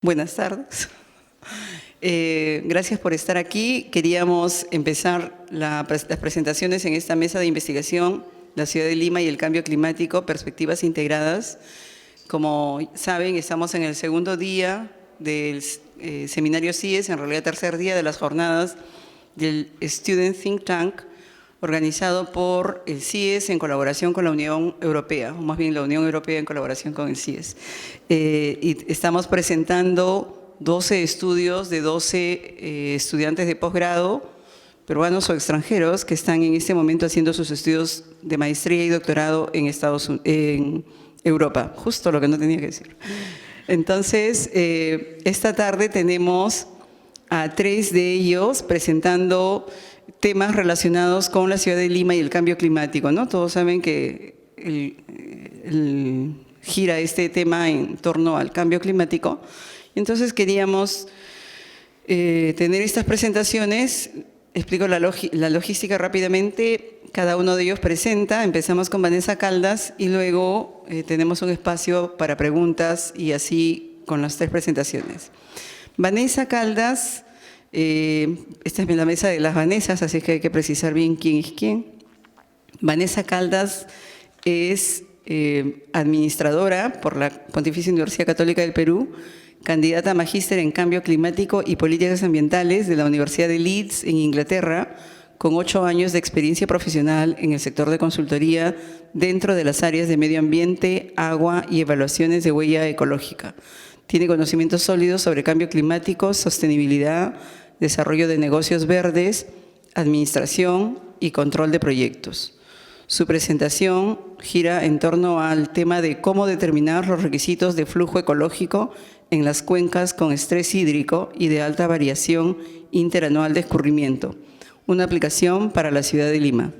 Buenas tardes. Gracias por estar aquí. Queríamos empezar las presentaciones en esta mesa de investigación, la ciudad de Lima y el cambio climático, perspectivas integradas. Como saben, estamos en el segundo día del seminario CIES, en realidad tercer día de las jornadas del Student Think Tank, organizado por el CIES en colaboración con la Unión Europea, o más bien la Unión Europea en colaboración con el CIES. Y estamos presentando 12 estudios de 12 estudiantes de posgrado, peruanos o extranjeros, que están en este momento haciendo sus estudios de maestría y doctorado en Europa, justo lo que no tenía que decir. Entonces, esta tarde tenemos a 3 de ellos presentando temas relacionados con la ciudad de Lima y el cambio climático, ¿no? Todos saben que gira este tema en torno al cambio climático. Entonces queríamos tener estas presentaciones. Explico la logística rápidamente. Cada uno de ellos presenta. Empezamos con Vanessa Caldas y luego tenemos un espacio para preguntas y así con las 3 presentaciones. Vanessa Caldas, esta es la mesa de las Vanessas, así que hay que precisar bien quién es quién. Vanessa Caldas es administradora por la Pontificia Universidad Católica del Perú, candidata a magíster en Cambio Climático y Políticas Ambientales de la Universidad de Leeds, en Inglaterra, con 8 años de experiencia profesional en el sector de consultoría dentro de las áreas de medio ambiente, agua y evaluaciones de huella ecológica. Tiene conocimientos sólidos sobre cambio climático, sostenibilidad, desarrollo de negocios verdes, administración y control de proyectos. Su presentación gira en torno al tema de cómo determinar los requisitos de flujo ecológico en las cuencas con estrés hídrico y de alta variación interanual de escurrimiento, una aplicación para la ciudad de Lima.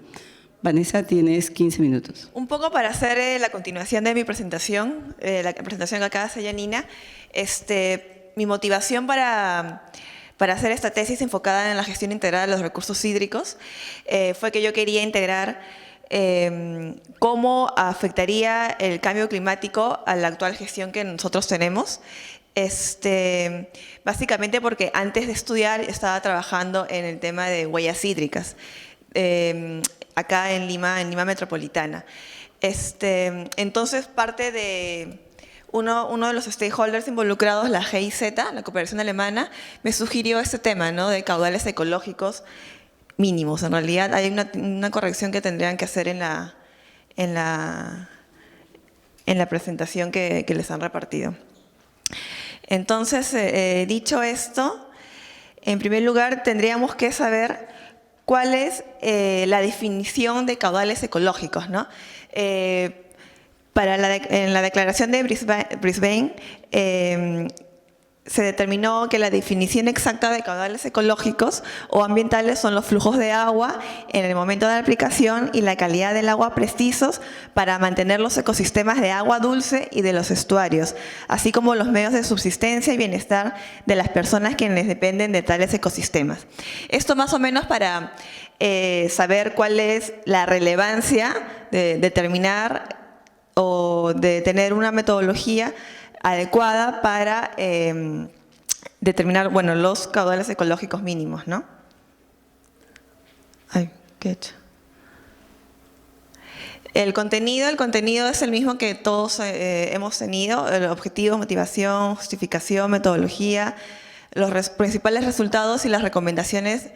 Vanessa, tienes 15 minutos. Un poco para hacer la continuación de mi presentación, la presentación que acaba de hacer Janina, mi motivación para hacer esta tesis enfocada en la gestión integral de los recursos hídricos fue que yo quería integrar cómo afectaría el cambio climático a la actual gestión que nosotros tenemos. Básicamente porque antes de estudiar estaba trabajando en el tema de huellas hídricas, acá en Lima metropolitana. Entonces, parte de uno de los stakeholders involucrados, la GIZ, la cooperación alemana, me sugirió este tema, ¿no?, de caudales ecológicos mínimos. En realidad hay una corrección que tendrían que hacer en la presentación que les han repartido. Entonces, dicho esto, en primer lugar tendríamos que saber cuál es la definición de caudales ecológicos, ¿no? En la declaración de Brisbane se determinó que la definición exacta de caudales ecológicos o ambientales son los flujos de agua en el momento de la aplicación y la calidad del agua precisos para mantener los ecosistemas de agua dulce y de los estuarios, así como los medios de subsistencia y bienestar de las personas quienes dependen de tales ecosistemas. Esto más o menos para saber cuál es la relevancia de determinar o de tener una metodología adecuada para determinar, bueno, los caudales ecológicos mínimos, ¿no? Ay, ¿qué he hecho? El contenido es el mismo que todos hemos tenido: el objetivo, motivación, justificación, metodología, los principales resultados y las recomendaciones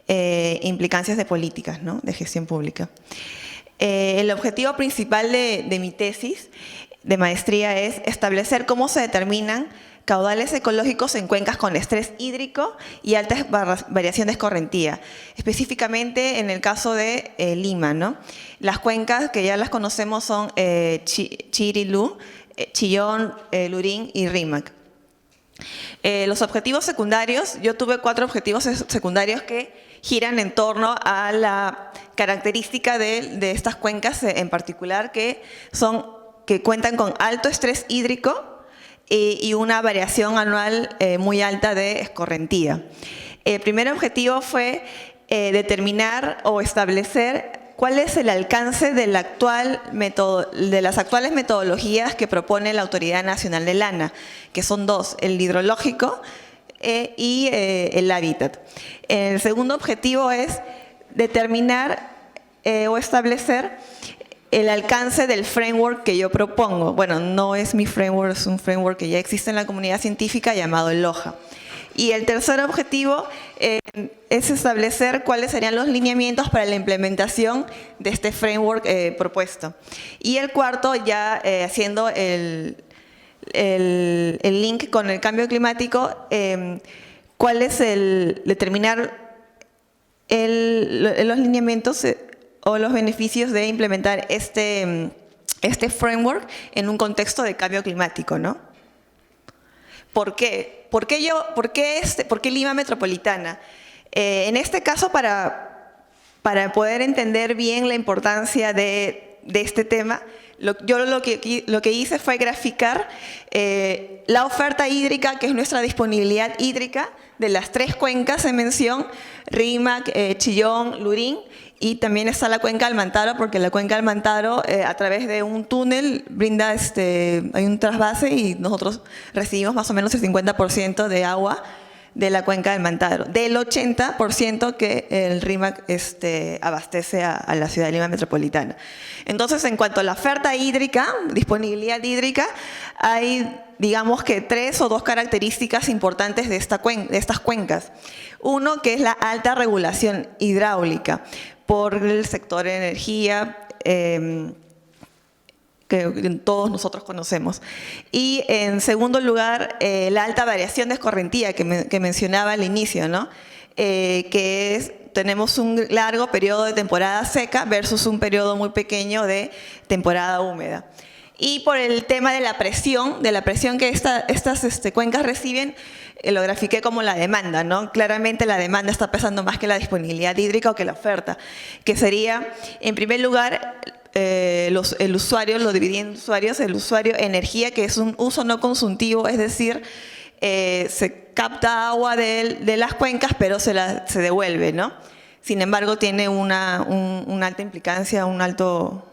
e implicancias de políticas, ¿no?, de gestión pública. El objetivo principal de mi tesis de maestría es establecer cómo se determinan caudales ecológicos en cuencas con estrés hídrico y alta variación de escorrentía, específicamente en el caso de Lima, ¿no? Las cuencas que ya las conocemos son Chirilú, Chillón, Lurín y Rímac. Los objetivos secundarios, yo tuve 4 objetivos secundarios que giran en torno a la característica de estas cuencas en particular, que cuentan con alto estrés hídrico y una variación anual muy alta de escorrentía. El primer objetivo fue determinar o establecer ¿cuál es el alcance de las actuales metodologías que propone la Autoridad Nacional del ANA? Que son dos, el hidrológico y el hábitat. El segundo objetivo es determinar o establecer el alcance del framework que yo propongo. Bueno, no es mi framework, es un framework que ya existe en la comunidad científica llamado LOHA. Y el tercer objetivo es establecer cuáles serían los lineamientos para la implementación de este framework propuesto. Y el cuarto, ya haciendo el link con el cambio climático, cuál es determinar los lineamientos o los beneficios de implementar este framework en un contexto de cambio climático, ¿no? ¿Por qué? ¿Por qué Lima Metropolitana? En este caso, para poder entender bien la importancia de este tema, yo lo que hice fue graficar la oferta hídrica, que es nuestra disponibilidad hídrica, de las 3 cuencas en mención, Rímac, Chillón, Lurín, y también está la cuenca del Mantaro, porque la cuenca del Mantaro, a través de un túnel, brinda, hay un trasvase y nosotros recibimos más o menos el 50% de agua de la cuenca del Mantaro, del 80% que el Rímac abastece a la ciudad de Lima Metropolitana. Entonces, en cuanto a la oferta hídrica, disponibilidad hídrica, hay, digamos que 3 o 2 características importantes de estas cuencas. Uno, que es la alta regulación hidráulica por el sector de energía, que todos nosotros conocemos. Y en segundo lugar, la alta variación de escorrentía que mencionaba al inicio, ¿no? Tenemos un largo periodo de temporada seca versus un periodo muy pequeño de temporada húmeda. Y por el tema de la presión que estas cuencas reciben, lo grafiqué como la demanda, ¿no? Claramente la demanda está pesando más que la disponibilidad hídrica o que la oferta, que sería, en primer lugar, el usuario, lo dividí en usuarios, el usuario energía, que es un uso no consultivo, es decir, se capta agua de las cuencas, pero se devuelve, ¿no? Sin embargo, tiene una alta implicancia, un alto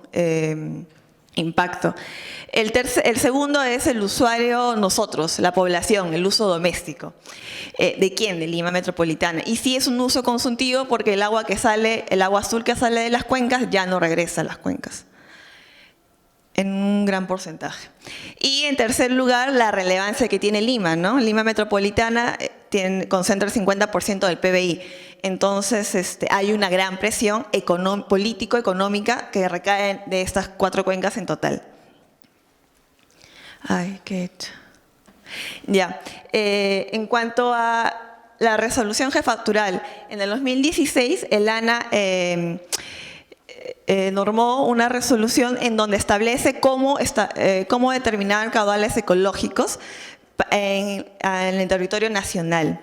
impacto. El segundo es el usuario, nosotros, la población, el uso doméstico. ¿De quién? De Lima Metropolitana. Y sí es un uso consultivo porque el agua azul que sale de las cuencas ya no regresa a las cuencas, en un gran porcentaje. Y en tercer lugar, la relevancia que tiene Lima, ¿no? Lima Metropolitana concentra el 50% del PBI. Entonces, hay una gran presión político-económica que recae de estas 4 cuencas en total. Ay, qué hecho. Ya. En cuanto a la resolución jefatural, en el 2016 el ANA normó una resolución en donde establece cómo determinar caudales ecológicos en el territorio nacional.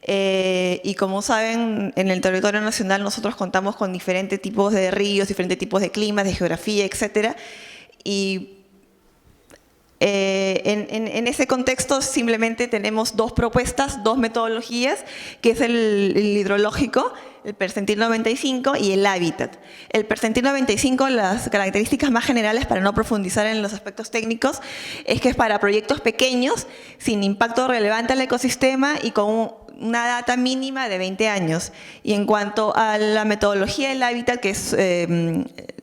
Y como saben, en el territorio nacional nosotros contamos con diferentes tipos de ríos, diferentes tipos de climas, de geografía, etcétera. Y en ese contexto simplemente tenemos 2 propuestas, 2 metodologías, que es el hidrológico, el percentil 95 y el hábitat. El percentil 95, las características más generales, para no profundizar en los aspectos técnicos, es que es para proyectos pequeños, sin impacto relevante al ecosistema y con una data mínima de 20 años. Y en cuanto a la metodología del hábitat, que es,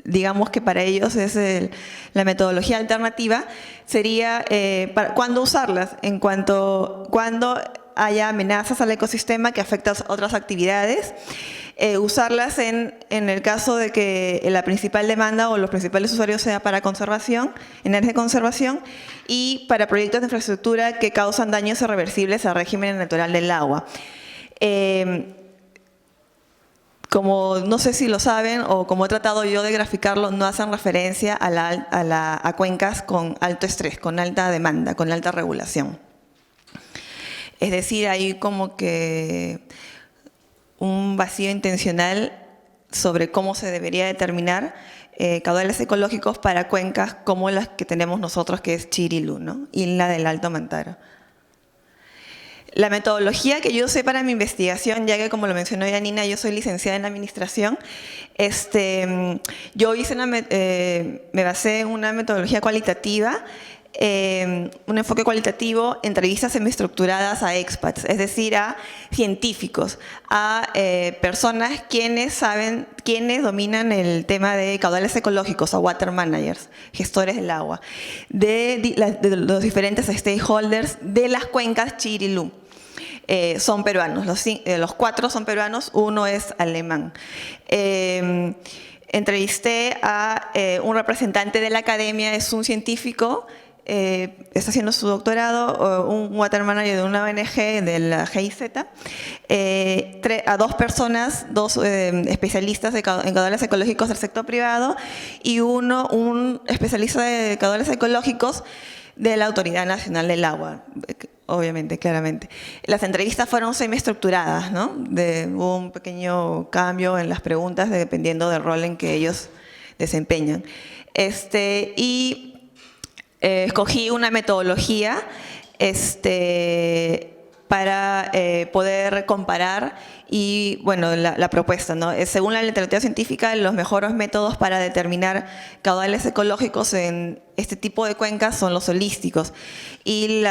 digamos que para ellos es la metodología alternativa, sería cuándo usarlas, cuando haya amenazas al ecosistema que afectan otras actividades, usarlas en el caso de que la principal demanda o los principales usuarios sea para conservación, en áreas de conservación, y para proyectos de infraestructura que causan daños irreversibles al régimen natural del agua. Como no sé si lo saben o como he tratado yo de graficarlo, no hacen referencia a cuencas con alto estrés, con alta demanda, con alta regulación. Es decir, hay como que un vacío intencional sobre cómo se debería determinar caudales ecológicos para cuencas como las que tenemos nosotros, que es Chirilú, ¿no? Y la del Alto Mantaro. La metodología que yo usé para mi investigación, ya que como lo mencionó Yanina, yo soy licenciada en administración, yo hice me basé en una metodología cualitativa, un enfoque cualitativo, entrevistas semiestructuradas a expats, es decir, a científicos, a personas quienes dominan el tema de caudales ecológicos, a water managers, gestores del agua, de los diferentes stakeholders de las cuencas Chirilú. Son peruanos, los 4 son peruanos, 1 es alemán. Entrevisté a un representante de la academia, es un científico, está haciendo su doctorado, un water manager de una ONG, de la GIZ, a 2 personas, 2 especialistas en caudales ecológicos del sector privado y un especialista de caudales ecológicos de la Autoridad Nacional del Agua, obviamente, claramente. Las entrevistas fueron semiestructuradas, ¿no? Hubo un pequeño cambio en las preguntas dependiendo del rol en que ellos desempeñan. Escogí una metodología para poder comparar y, bueno, la propuesta, ¿no? Según la literatura científica, los mejores métodos para determinar caudales ecológicos en este tipo de cuencas son los holísticos. Y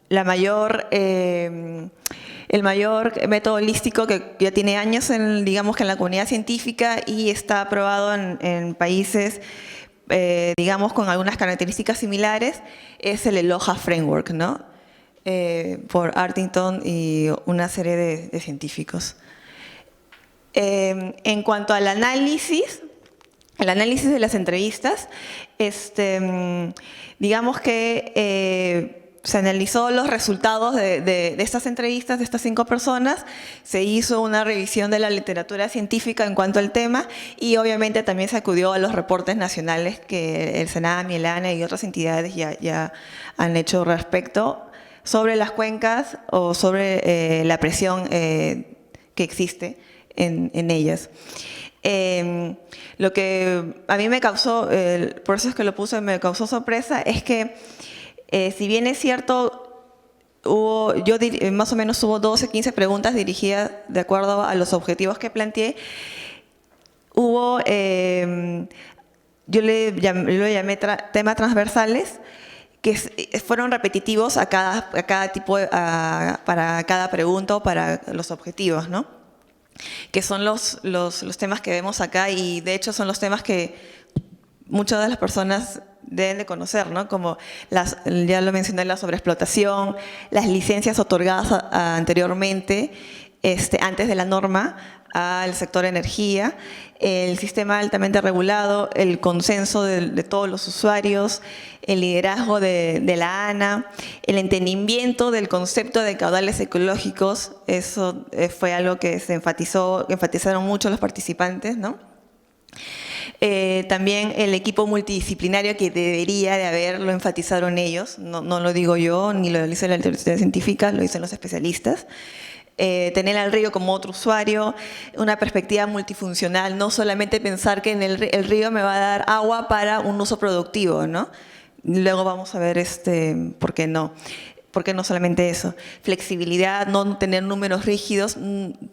el mayor método holístico que ya tiene años, digamos que en la comunidad científica y está aprobado en países digamos, con algunas características similares, es el ELOHA Framework, ¿no? Por Artington y una serie de científicos. En cuanto al análisis de las entrevistas, digamos que se analizó los resultados de estas entrevistas de estas 5 personas, se hizo una revisión de la literatura científica en cuanto al tema y obviamente también se acudió a los reportes nacionales que el SENAM y el ANA y otras entidades ya han hecho respecto sobre las cuencas o sobre la presión que existe en ellas. Lo que a mí me causó, por eso es que lo puse, me causó sorpresa, es que si bien es cierto, más o menos hubo 12, 15 preguntas dirigidas de acuerdo a los objetivos que planteé. Hubo, yo lo llamé temas transversales, que fueron repetitivos para cada pregunta o para los objetivos, ¿no? Que son los temas que vemos acá y de hecho son los temas que muchas de las personas deben de conocer, ¿no? Como ya lo mencioné, la sobreexplotación, las licencias otorgadas anteriormente, antes de la norma, al sector energía, el sistema altamente regulado, el consenso de todos los usuarios, el liderazgo de la ANA, el entendimiento del concepto de caudales ecológicos, eso fue algo que enfatizaron mucho los participantes, ¿no? También el equipo multidisciplinario que debería de haberlo enfatizaron ellos, no lo digo yo, ni lo dice la literatura científica, lo dicen los especialistas. Tener al río como otro usuario, una perspectiva multifuncional, no solamente pensar que el río me va a dar agua para un uso productivo, ¿no? Luego vamos a ver por qué no. Porque no solamente eso, flexibilidad, no tener números rígidos,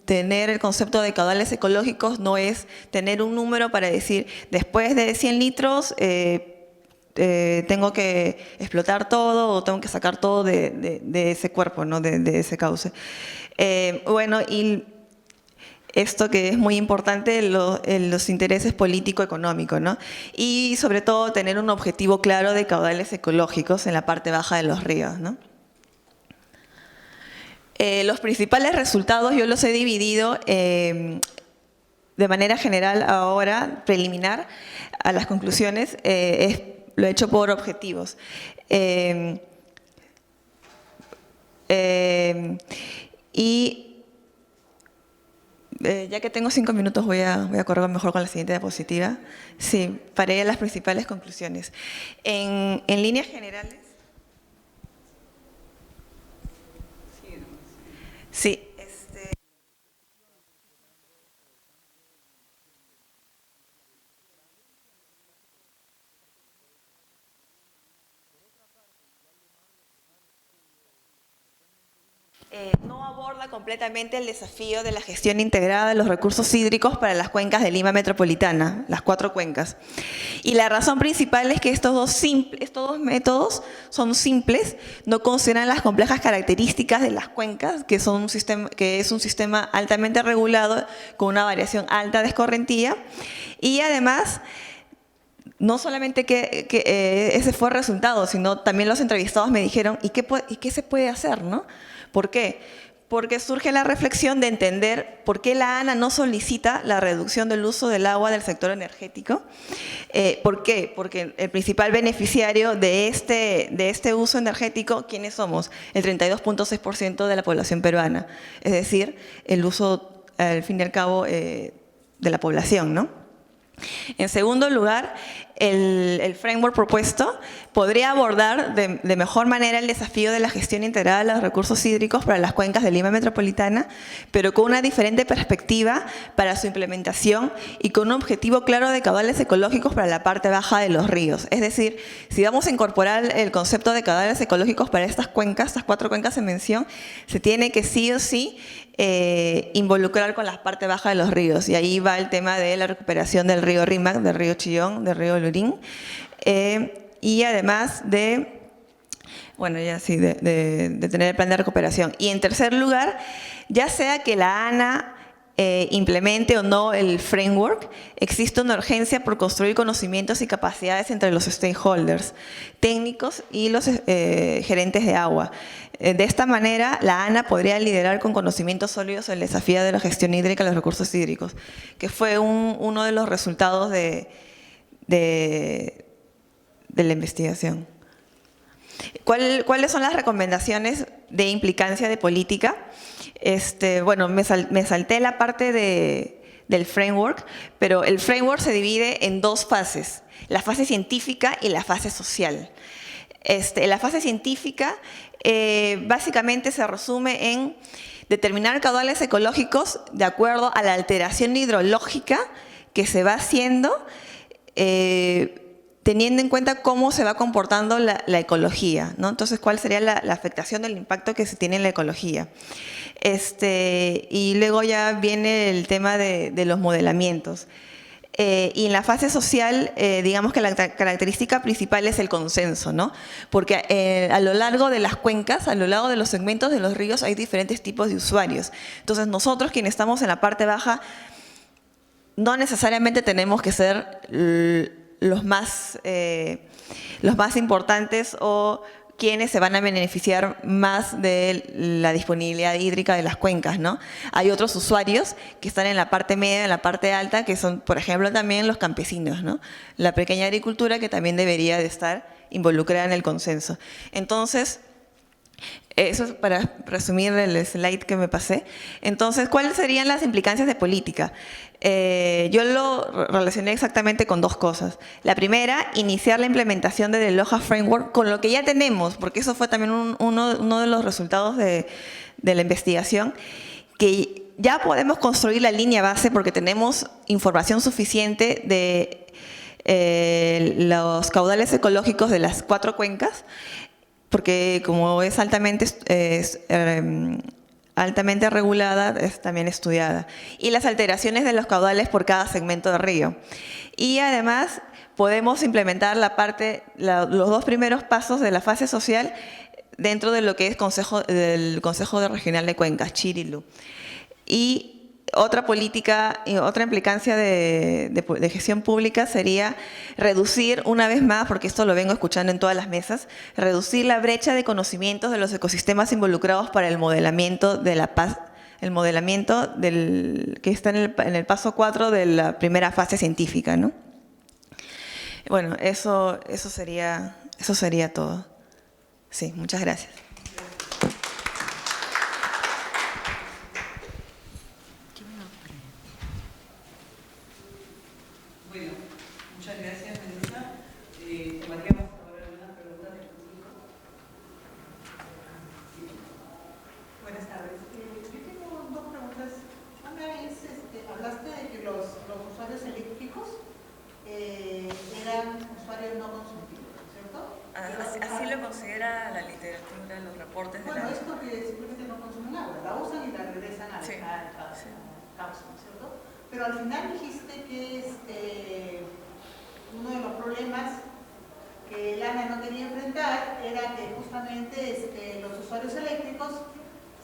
tener el concepto de caudales ecológicos no es tener un número para decir, después de 100 litros tengo que explotar todo o tengo que sacar todo de ese cuerpo, ¿no? de ese cauce. Bueno, y esto que es muy importante, los intereses político-económicos, ¿no? Y sobre todo tener un objetivo claro de caudales ecológicos en la parte baja de los ríos, ¿no? Los principales resultados yo los he dividido de manera general ahora, preliminar, a las conclusiones, lo he hecho por objetivos. Ya que tengo 5 minutos voy a correr mejor con la siguiente diapositiva. Sí, paré las principales conclusiones. En líneas generales, sí, no aborda completamente el desafío de la gestión integrada de los recursos hídricos para las cuencas de Lima metropolitana, las 4 cuencas. Y la razón principal es que estos dos métodos son simples, no consideran las complejas características de las cuencas, que es un sistema altamente regulado con una variación alta de escorrentía, y además no solamente que ese fue el resultado, sino también los entrevistados me dijeron, ¿y qué se puede hacer, no? ¿Por qué? Porque surge la reflexión de entender por qué la ANA no solicita la reducción del uso del agua del sector energético. ¿Por qué? Porque el principal beneficiario de este uso energético, ¿quiénes somos? El 32.6% de la población peruana. Es decir, el uso, al fin y al cabo, de la población, ¿no? En segundo lugar, el framework propuesto podría abordar de mejor manera el desafío de la gestión integrada de los recursos hídricos para las cuencas de Lima metropolitana, pero con una diferente perspectiva para su implementación y con un objetivo claro de caudales ecológicos para la parte baja de los ríos. Es decir, si vamos a incorporar el concepto de caudales ecológicos para estas cuencas, estas 4 cuencas en mención, se tiene que sí o sí involucrar con la parte baja de los ríos, y ahí va el tema de la recuperación del río Rímac, del río Chillón, del río Lurín, y además de, bueno, ya sí, de tener el plan de recuperación. Y en tercer lugar, ya sea que la ANA implemente o no el framework, existe una urgencia por construir conocimientos y capacidades entre los stakeholders, técnicos y los gerentes de agua. De esta manera, la ANA podría liderar con conocimientos sólidos el desafío de la gestión hídrica de los recursos hídricos, que fue uno de los resultados de la investigación. ¿Cuáles son las recomendaciones de implicancia de política? Bueno, me salté la parte del framework, pero el framework se divide en 2 fases, la fase científica y la fase social. La fase científica básicamente se resume en determinar caudales ecológicos de acuerdo a la alteración hidrológica que se va haciendo, teniendo en cuenta cómo se va comportando la ecología, ¿no? Entonces, ¿cuál sería la afectación del impacto que se tiene en la ecología? Y luego ya viene el tema de los modelamientos. Y en la fase social, digamos que la característica principal es el consenso, ¿no? Porque a lo largo de las cuencas, a lo largo de los segmentos de los ríos, hay diferentes tipos de usuarios. Entonces, nosotros quienes estamos en la parte baja, no necesariamente tenemos que ser los más importantes o quienes se van a beneficiar más de la disponibilidad hídrica de las cuencas, ¿no? Hay otros usuarios que están en la parte media, en la parte alta, que son, por ejemplo, también los campesinos, ¿no? La pequeña agricultura, que también debería de estar involucrada en el consenso. Entonces, eso es para resumir el slide que me pasé. Entonces, ¿cuáles serían las implicancias de política? Yo lo relacioné exactamente con 2 cosas. La primera, iniciar la implementación del Loja Framework con lo que ya tenemos, porque eso fue también uno de los resultados de la investigación, que ya podemos construir la línea base porque tenemos información suficiente de los caudales ecológicos de las 4 cuencas, porque como es altamente regulada, es también estudiada. Y las alteraciones de los caudales por cada segmento de río. Y además podemos implementar los 2 primeros pasos de la fase social dentro de lo que es del Consejo Regional de Cuencas, Chirilu. Y otra política, otra implicancia de gestión pública sería reducir, una vez más, porque esto lo vengo escuchando en todas las mesas, reducir la brecha de conocimientos de los ecosistemas involucrados para el modelamiento de la paz, el modelamiento que está en el paso 4 de la primera fase científica, ¿no? Bueno, eso sería todo. Sí, muchas gracias. Bueno, muchas gracias, Melissa. Tomaríamos ahora algunas preguntas del público. Buenas tardes. Yo tengo 2 preguntas. Una es, hablaste de que los usuarios eléctricos eran usuarios no consultivos, ¿cierto? Así lo considera la literatura, los reportes de Bueno, la... es porque simplemente no consumen agua, la usan y la regresan al Sí. cauce, ¿no es cierto? Pero al final dijiste que uno de los problemas que el ANA no quería enfrentar era que justamente los usuarios eléctricos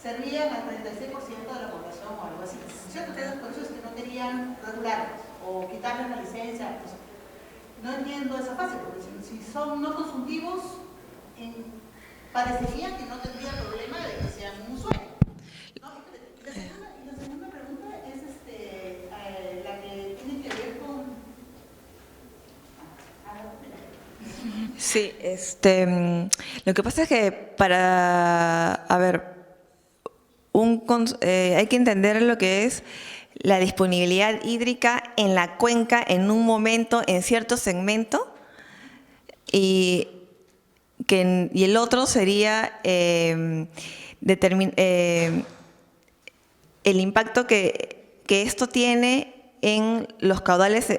servían al 36% de la población o algo así. ¿Cierto? Entonces, por eso es que no querían regularlos o quitarles la licencia. Pues, no entiendo esa fase, porque si son no consumtivos, parecería que no tendría problema de que sean un usuario. ¿No? Y la segunda pregunta es la que tiene que ver con... Sí, lo que pasa es que hay que entender lo que es la disponibilidad hídrica en la cuenca en un momento, en cierto segmento, y el otro sería el impacto que esto tiene en los caudales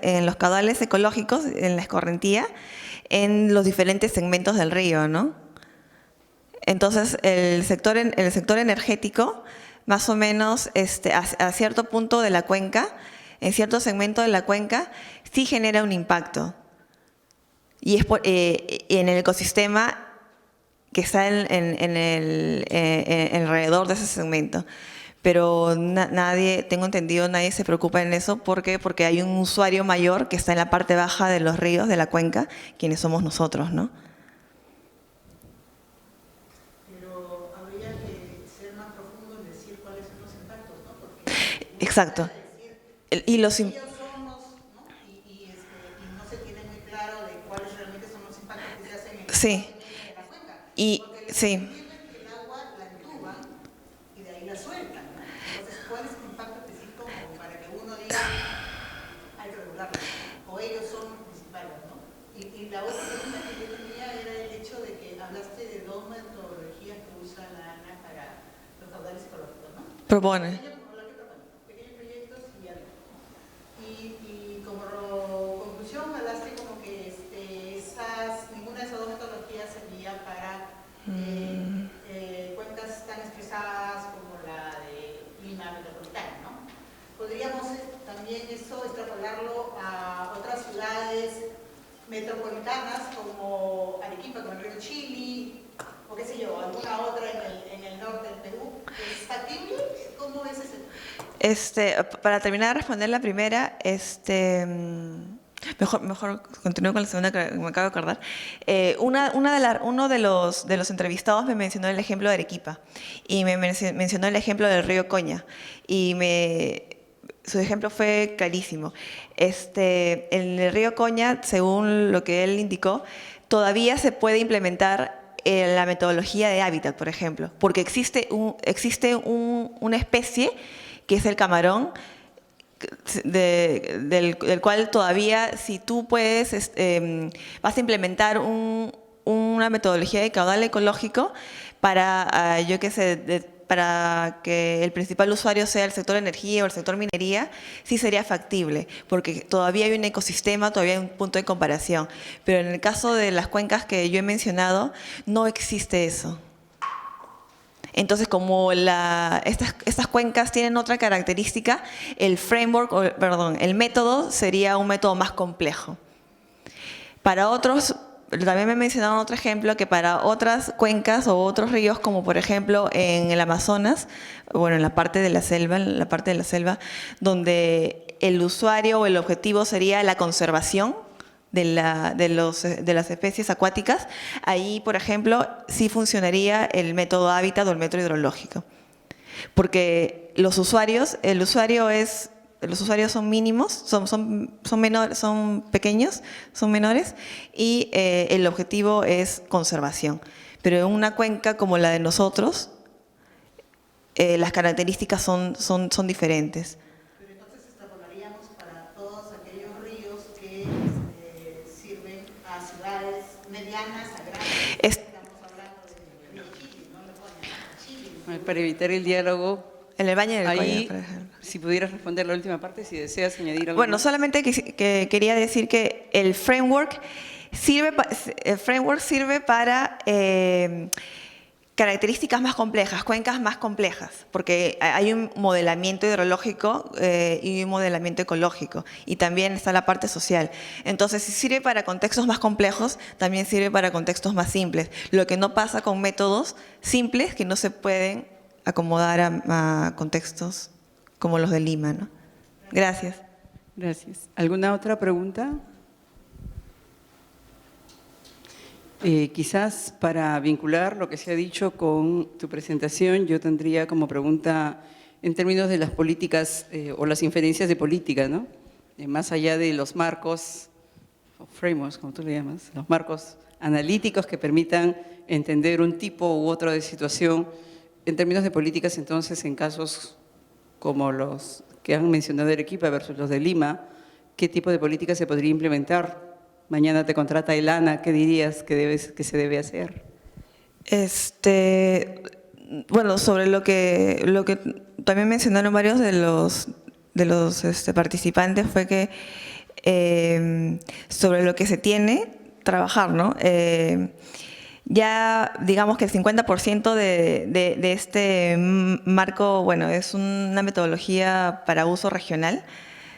ecológicos, en la escorrentía, en los diferentes segmentos del río, ¿no? Entonces, el sector energético, más o menos a cierto punto de la cuenca, en cierto segmento de la cuenca, sí genera un impacto. Y es en el ecosistema que está alrededor de ese segmento. Pero tengo entendido, nadie se preocupa en eso. ¿Por qué? Porque hay un usuario mayor que está en la parte baja de los ríos, de la cuenca, quienes somos nosotros, ¿no? Pero habría que ser más profundo en decir cuáles son los impactos, ¿no? Porque Exacto. ellos somos, ¿no? Y no se tiene muy claro de cuáles realmente son los impactos que se hacen en el Sí. de la cuenca. Y Porque les sí. entienden que el agua la entuban y de ahí la sueltan, ¿no? Entonces, ¿cuál es el impacto específico como para que uno diga hay que regularlo? O ellos son los principales, ¿no? Y la otra pregunta que yo tenía era el hecho de que hablaste de dos metodologías que usa la ANA para los caudales ecológicos, ¿no? Propone. Pequeños proyectos y algo. Y como conclusión hablaste como que ninguna de esas dos metodologías servía para cuencas tan estresadas como la de Lima metropolitana, ¿no? Podríamos también eso extrapolarlo a otras ciudades metropolitanas como Arequipa, como el río Chili, o qué sé yo, alguna otra en el norte del Perú. ¿Es factible? ¿Cómo es ese? Para terminar de responder la primera, mejor continúo con la segunda que me acabo de acordar. Uno de los entrevistados me mencionó el ejemplo de Arequipa y me mencionó el ejemplo del río Coña y su ejemplo fue clarísimo. En el río Coña, según lo que él indicó, todavía se puede implementar la metodología de hábitat, por ejemplo, porque existe una especie que es el camarón, del cual todavía, si tú puedes, vas a implementar una metodología de caudal ecológico para, para que el principal usuario sea el sector energía o el sector minería, sí sería factible, porque todavía hay un ecosistema, todavía hay un punto de comparación. Pero en el caso de las cuencas que yo he mencionado, no existe eso. Entonces, como estas cuencas tienen otra característica, el método sería un método más complejo. Para otros, también me mencionaron otro ejemplo, que para otras cuencas o otros ríos, como por ejemplo en el Amazonas, bueno, en la parte de la selva, donde el usuario o el objetivo sería la conservación de las especies acuáticas, ahí, por ejemplo, sí funcionaría el método hábitat o el método hidrológico. Porque los usuarios son mínimos, son pequeños, son menores, y el objetivo es conservación. Pero en una cuenca como la de nosotros, las características son diferentes. Pero entonces extrapolaríamos para todos aquellos ríos que sirven a ciudades medianas, a grandes. Estamos hablando del río Chili, no lo ponen Chile. Para evitar el diálogo, En el Valle del ahí, Colla, por ejemplo. si pudieras responder la última parte, si deseas añadir algo Bueno, más. solamente que quería decir que el framework El framework sirve para características más complejas, cuencas más complejas, porque hay un modelamiento hidrológico y un modelamiento ecológico, y también está la parte social. Entonces, si sirve para contextos más complejos, también sirve para contextos más simples. Lo que no pasa con métodos simples que no se pueden acomodar a contextos como los de Lima, ¿no? Gracias. Gracias. ¿Alguna otra pregunta? Quizás para vincular lo que se ha dicho con tu presentación, yo tendría como pregunta en términos de las políticas o las inferencias de política, ¿no? Más allá de los marcos, o frameworks, como tú le llamas, los marcos analíticos que permitan entender un tipo u otro de situación, en términos de políticas, entonces, en casos como los que han mencionado Arequipa versus los de Lima, ¿qué tipo de política se podría implementar? Mañana te contrata el ANA, ¿qué dirías que se debe hacer? Bueno, sobre lo que también mencionaron varios de los participantes fue que sobre lo que se tiene, trabajar, ¿no? Ya digamos que el 50% de este marco, bueno, es una metodología para uso regional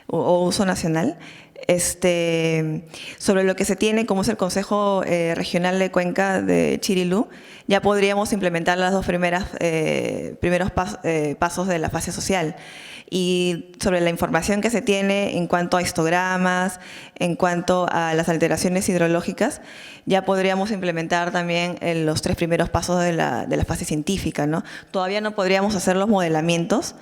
o uso nacional. Sobre lo que se tiene, como es el Consejo Regional de Cuenca de Chirilú, ya podríamos implementar las dos primeros pasos de la fase social. Y sobre la información que se tiene en cuanto a histogramas, en cuanto a las alteraciones hidrológicas, ya podríamos implementar también los 3 primeros pasos de la fase científica, ¿no? Todavía no podríamos hacer los modelamientos,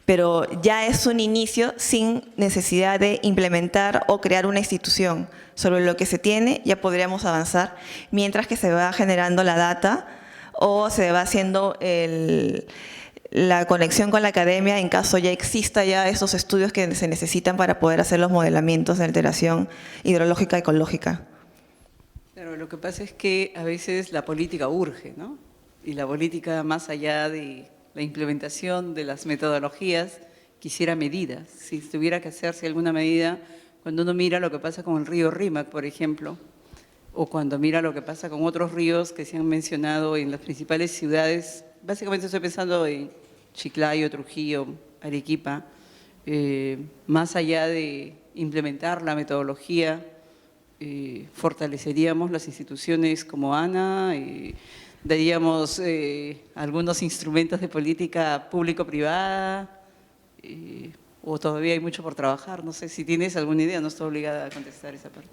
pero ya es un inicio sin necesidad de implementar o crear una institución. Sobre lo que se tiene ya podríamos avanzar mientras que se va generando la data o se va haciendo la conexión con la academia en caso ya exista ya esos estudios que se necesitan para poder hacer los modelamientos de alteración hidrológica ecológica. Pero lo que pasa es que a veces la política urge, ¿no? Y la política, más allá de la implementación de las metodologías, quisiera medidas. Si tuviera que hacerse alguna medida, cuando uno mira lo que pasa con el río Rímac, por ejemplo, o cuando mira lo que pasa con otros ríos que se han mencionado en las principales ciudades, básicamente estoy pensando en Chiclayo, Trujillo, Arequipa, más allá de implementar la metodología, fortaleceríamos las instituciones como ANA, daríamos algunos instrumentos de política público-privada, o todavía hay mucho por trabajar. No sé si tienes alguna idea, no estoy obligada a contestar esa parte.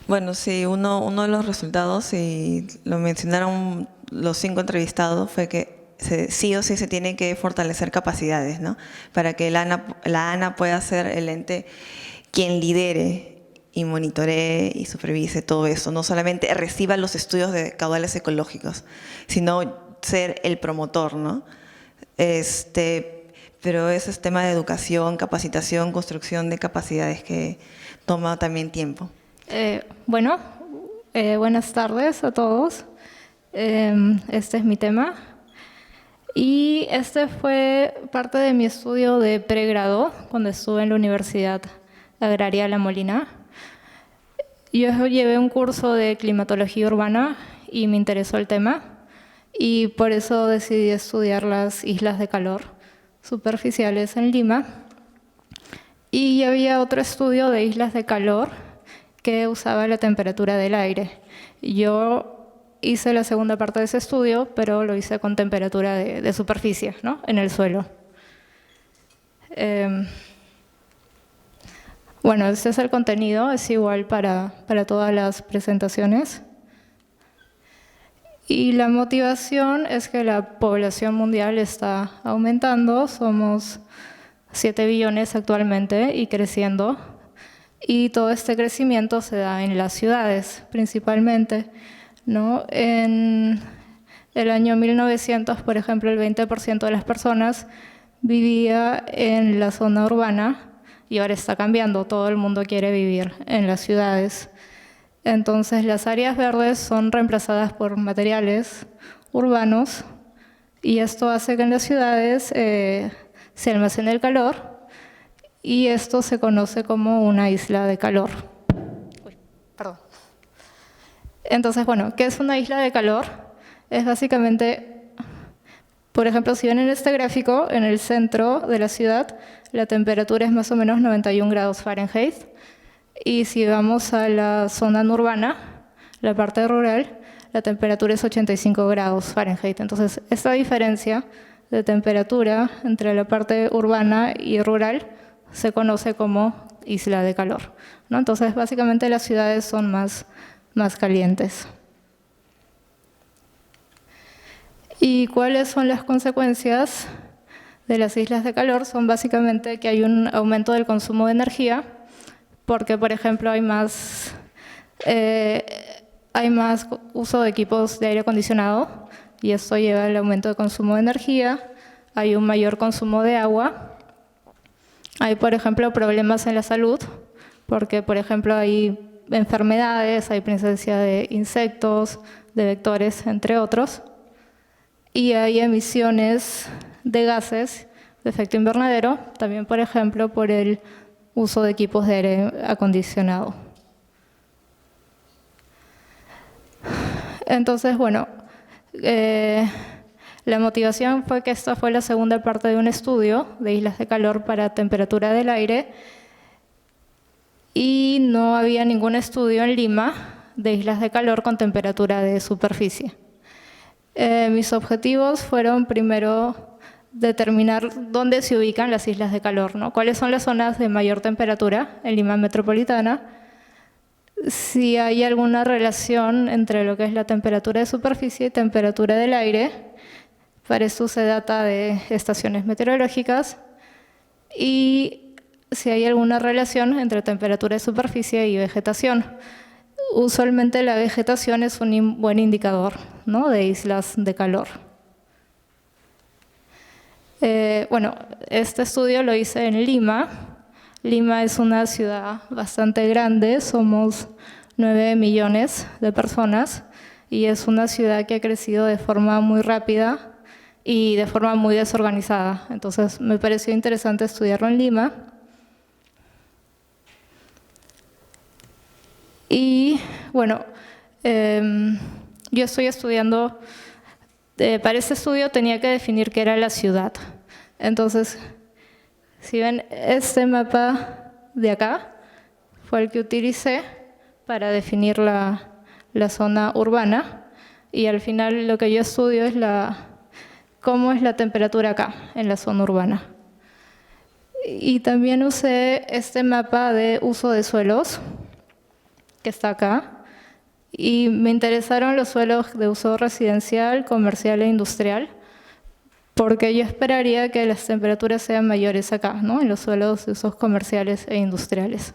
Bueno, sí, uno de los resultados, y lo mencionaron los 5 entrevistados, fue que sí o sí se tiene que fortalecer capacidades, ¿no? Para que la ANA pueda ser el ente quien lidere y monitoree y supervise todo eso, no solamente reciba los estudios de caudales ecológicos, sino ser el promotor, ¿no? Pero eso es tema de educación, capacitación, construcción de capacidades que toma también tiempo. Buenas tardes a todos. Este es mi tema. Y este fue parte de mi estudio de pregrado cuando estuve en la Universidad Agraria La Molina. Yo llevé un curso de climatología urbana y me interesó el tema, y por eso decidí estudiar las islas de calor superficiales en Lima. Y había otro estudio de islas de calor que usaba la temperatura del aire. Yo hice la segunda parte de ese estudio, pero lo hice con temperatura de superficie, ¿no? En el suelo. Bueno, este es el contenido, es igual para todas las presentaciones. Y la motivación es que la población mundial está aumentando, somos 7 billones actualmente y creciendo. Y todo este crecimiento se da en las ciudades, principalmente, ¿no? En el año 1900, por ejemplo, el 20% de las personas vivía en la zona urbana, y ahora está cambiando, todo el mundo quiere vivir en las ciudades. Entonces las áreas verdes son reemplazadas por materiales urbanos, y esto hace que en las ciudades se almacene el calor, y esto se conoce como una isla de calor. Uy. Entonces, bueno, ¿qué es una isla de calor? Es básicamente, por ejemplo, si ven en este gráfico, en el centro de la ciudad, la temperatura es más o menos 91 grados Fahrenheit. Y si vamos a la zona no urbana, la parte rural, la temperatura es 85 grados Fahrenheit. Entonces, esta diferencia de temperatura entre la parte urbana y rural se conoce como isla de calor, ¿no? Entonces, básicamente las ciudades son más calientes. ¿Y cuáles son las consecuencias de las islas de calor? Son básicamente que hay un aumento del consumo de energía, porque, por ejemplo, hay más uso de equipos de aire acondicionado, y esto lleva al aumento de consumo de energía. Hay un mayor consumo de agua. Hay, por ejemplo, problemas en la salud, porque, por ejemplo, hay enfermedades, hay presencia de insectos, de vectores, entre otros. Y hay emisiones de gases de efecto invernadero, también, por ejemplo, por el uso de equipos de aire acondicionado. Entonces, bueno, la motivación fue que esta fue la segunda parte de un estudio de islas de calor para temperatura del aire, y no había ningún estudio en Lima de islas de calor con temperatura de superficie. Mis objetivos fueron, primero, determinar dónde se ubican las islas de calor, ¿no? Cuáles son las zonas de mayor temperatura en Lima metropolitana, si hay alguna relación entre lo que es la temperatura de superficie y temperatura del aire. Para esto se data de estaciones meteorológicas, y si hay alguna relación entre temperatura de superficie y vegetación. Usualmente la vegetación es un buen indicador, ¿no?, de islas de calor. Bueno, este estudio lo hice en Lima. Lima es una ciudad bastante grande, somos 9 millones de personas, y es una ciudad que ha crecido de forma muy rápida y de forma muy desorganizada. Entonces me pareció interesante estudiarlo en Lima. Y bueno, yo estoy estudiando, para este estudio tenía que definir qué era la ciudad. Entonces, si ven, este mapa de acá fue el que utilicé para definir la zona urbana, y al final lo que yo estudio es cómo es la temperatura acá, en la zona urbana. Y también usé este mapa de uso de suelos, que está acá, y me interesaron los suelos de uso residencial, comercial e industrial, porque yo esperaría que las temperaturas sean mayores acá, ¿no?, en los suelos de usos comerciales e industriales.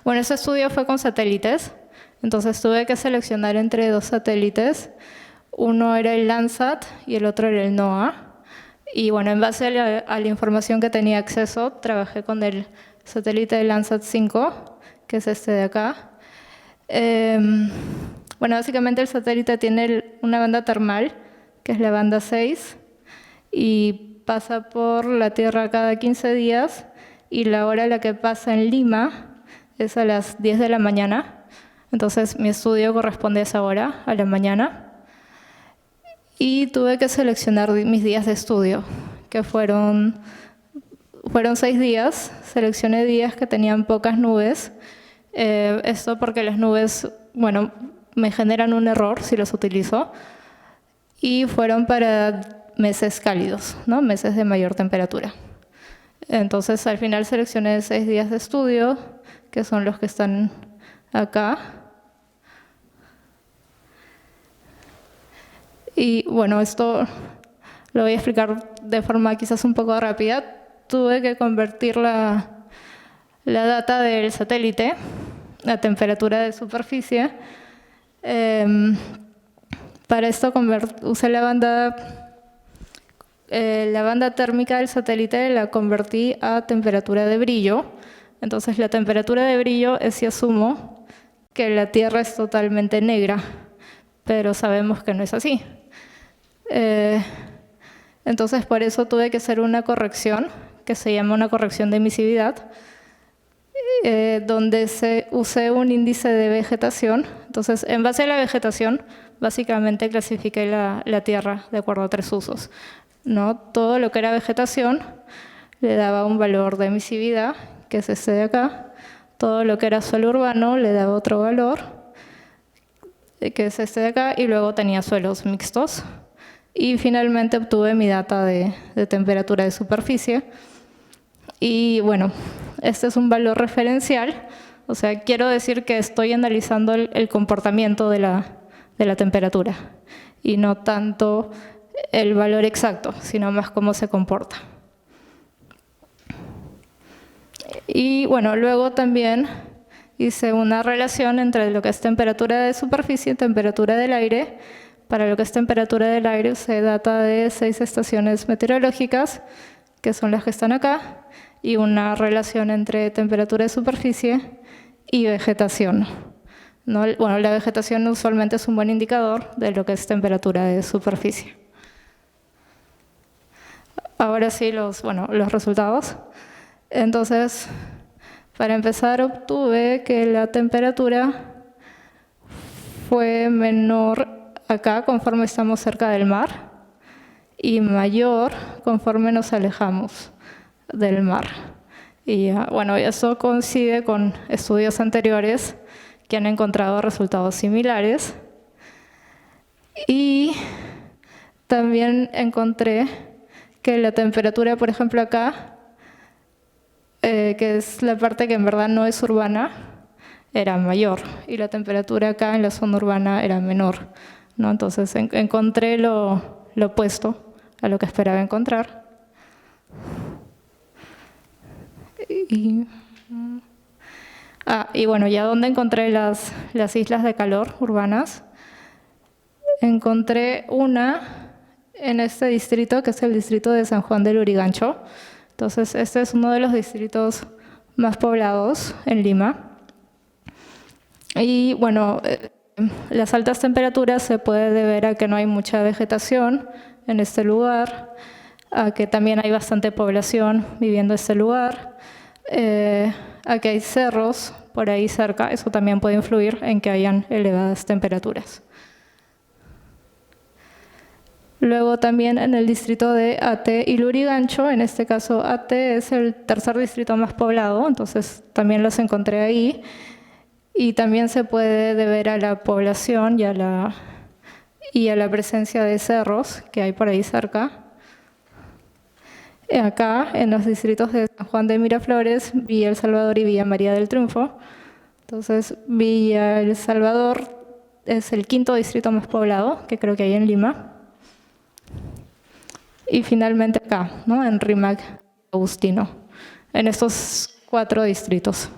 Bueno, ese estudio fue con satélites, entonces tuve que seleccionar entre 2 satélites. Uno era el Landsat y el otro era el NOAA. Y bueno, en base a la información que tenía acceso, trabajé con el satélite de Landsat 5, que es este de acá. Bueno, básicamente el satélite tiene una banda termal, que es la banda 6, y pasa por la Tierra cada 15 días, y la hora a la que pasa en Lima es a las 10 de la mañana. Entonces mi estudio corresponde a esa hora, a la mañana. Y tuve que seleccionar mis días de estudio, que fueron 6 días. Seleccioné días que tenían pocas nubes. Esto porque las nubes, bueno, me generan un error si los utilizo. Y fueron para meses cálidos, ¿no?, meses de mayor temperatura. Entonces, al final seleccioné 6 días de estudio, que son los que están acá. Y bueno, esto lo voy a explicar de forma quizás un poco rápida. Tuve que convertir la data del satélite a temperatura de superficie. Para esto usé la banda térmica del satélite, la convertí a temperatura de brillo. Entonces la temperatura de brillo es si asumo que la Tierra es totalmente negra, pero sabemos que no es así. Entonces por eso tuve que hacer una corrección, que se llama una corrección de emisividad, donde usé un índice de vegetación. Entonces, en base a la vegetación, básicamente clasifiqué la tierra de acuerdo a 3 usos, ¿no? Todo lo que era vegetación le daba un valor de emisividad, que es este de acá. Todo lo que era suelo urbano le daba otro valor, que es este de acá, y luego tenía suelos mixtos. Y finalmente obtuve mi data de temperatura de superficie. Y bueno, este es un valor referencial, o sea, quiero decir que estoy analizando el comportamiento de la temperatura y no tanto el valor exacto, sino más cómo se comporta. Y bueno, luego también hice una relación entre lo que es temperatura de superficie y temperatura del aire. Para lo que es temperatura del aire usé data de 6 estaciones meteorológicas, que son las que están acá, y una relación entre temperatura de superficie y vegetación, ¿no? Bueno, la vegetación usualmente es un buen indicador de lo que es temperatura de superficie. Ahora sí, los resultados. Entonces, para empezar, obtuve que la temperatura fue menor acá conforme estamos cerca del mar y mayor conforme nos alejamos del mar. Y bueno, eso coincide con estudios anteriores que han encontrado resultados similares. Y también encontré que la temperatura, por ejemplo acá, que es la parte que en verdad no es urbana, era mayor, y la temperatura acá en la zona urbana era menor, ¿no? Entonces encontré lo opuesto a lo que esperaba encontrar. Y bueno, ya donde encontré las islas de calor urbanas, encontré una en este distrito, que es el distrito de San Juan del Lurigancho. Entonces, este es uno de los distritos más poblados en Lima. Y bueno, las altas temperaturas se puede deber a que no hay mucha vegetación en este lugar, a que también hay bastante población viviendo en este lugar, a que hay cerros por ahí cerca. Eso también puede influir en que hayan elevadas temperaturas. Luego también en el distrito de Ate y Lurigancho, en este caso Ate es el tercer distrito más poblado, entonces también los encontré ahí. Y también se puede deber a la población y a la presencia de cerros que hay por ahí cerca. Acá, en los distritos de San Juan de Miraflores, Villa El Salvador y Villa María del Triunfo. Entonces, Villa El Salvador es el 5º distrito más poblado, que creo que hay en Lima. Y finalmente acá, ¿no? En Rímac, Agustino, en estos 4 distritos.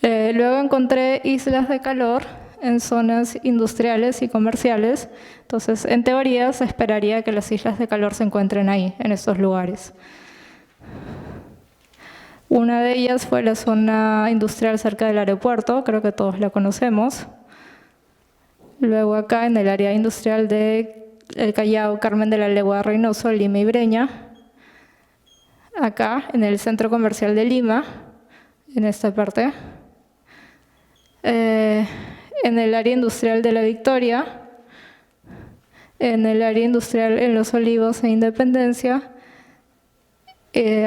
Luego encontré islas de calor en zonas industriales y comerciales. Entonces, en teoría, se esperaría que las islas de calor se encuentren ahí, en estos lugares. Una de ellas fue la zona industrial cerca del aeropuerto, creo que todos la conocemos. Luego acá en el área industrial de El Callao, Carmen de la Legua, Reynoso, Lima y Breña. Acá en el centro comercial de Lima, en esta parte. En el área industrial de La Victoria, en el área industrial en Los Olivos e Independencia,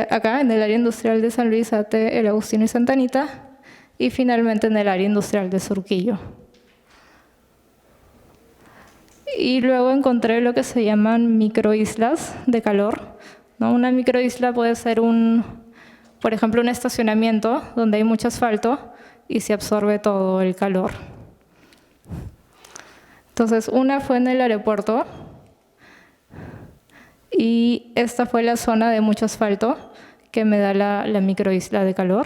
acá en el área industrial de San Luis, Ate, El Agustino y Santa Anita, y finalmente en el área industrial de Surquillo. Y luego encontré lo que se llaman microislas de calor, ¿no? Una microisla puede ser por ejemplo, un estacionamiento donde hay mucho asfalto y se absorbe todo el calor. Entonces, una fue en el aeropuerto y esta fue la zona de mucho asfalto que me da la microisla de calor.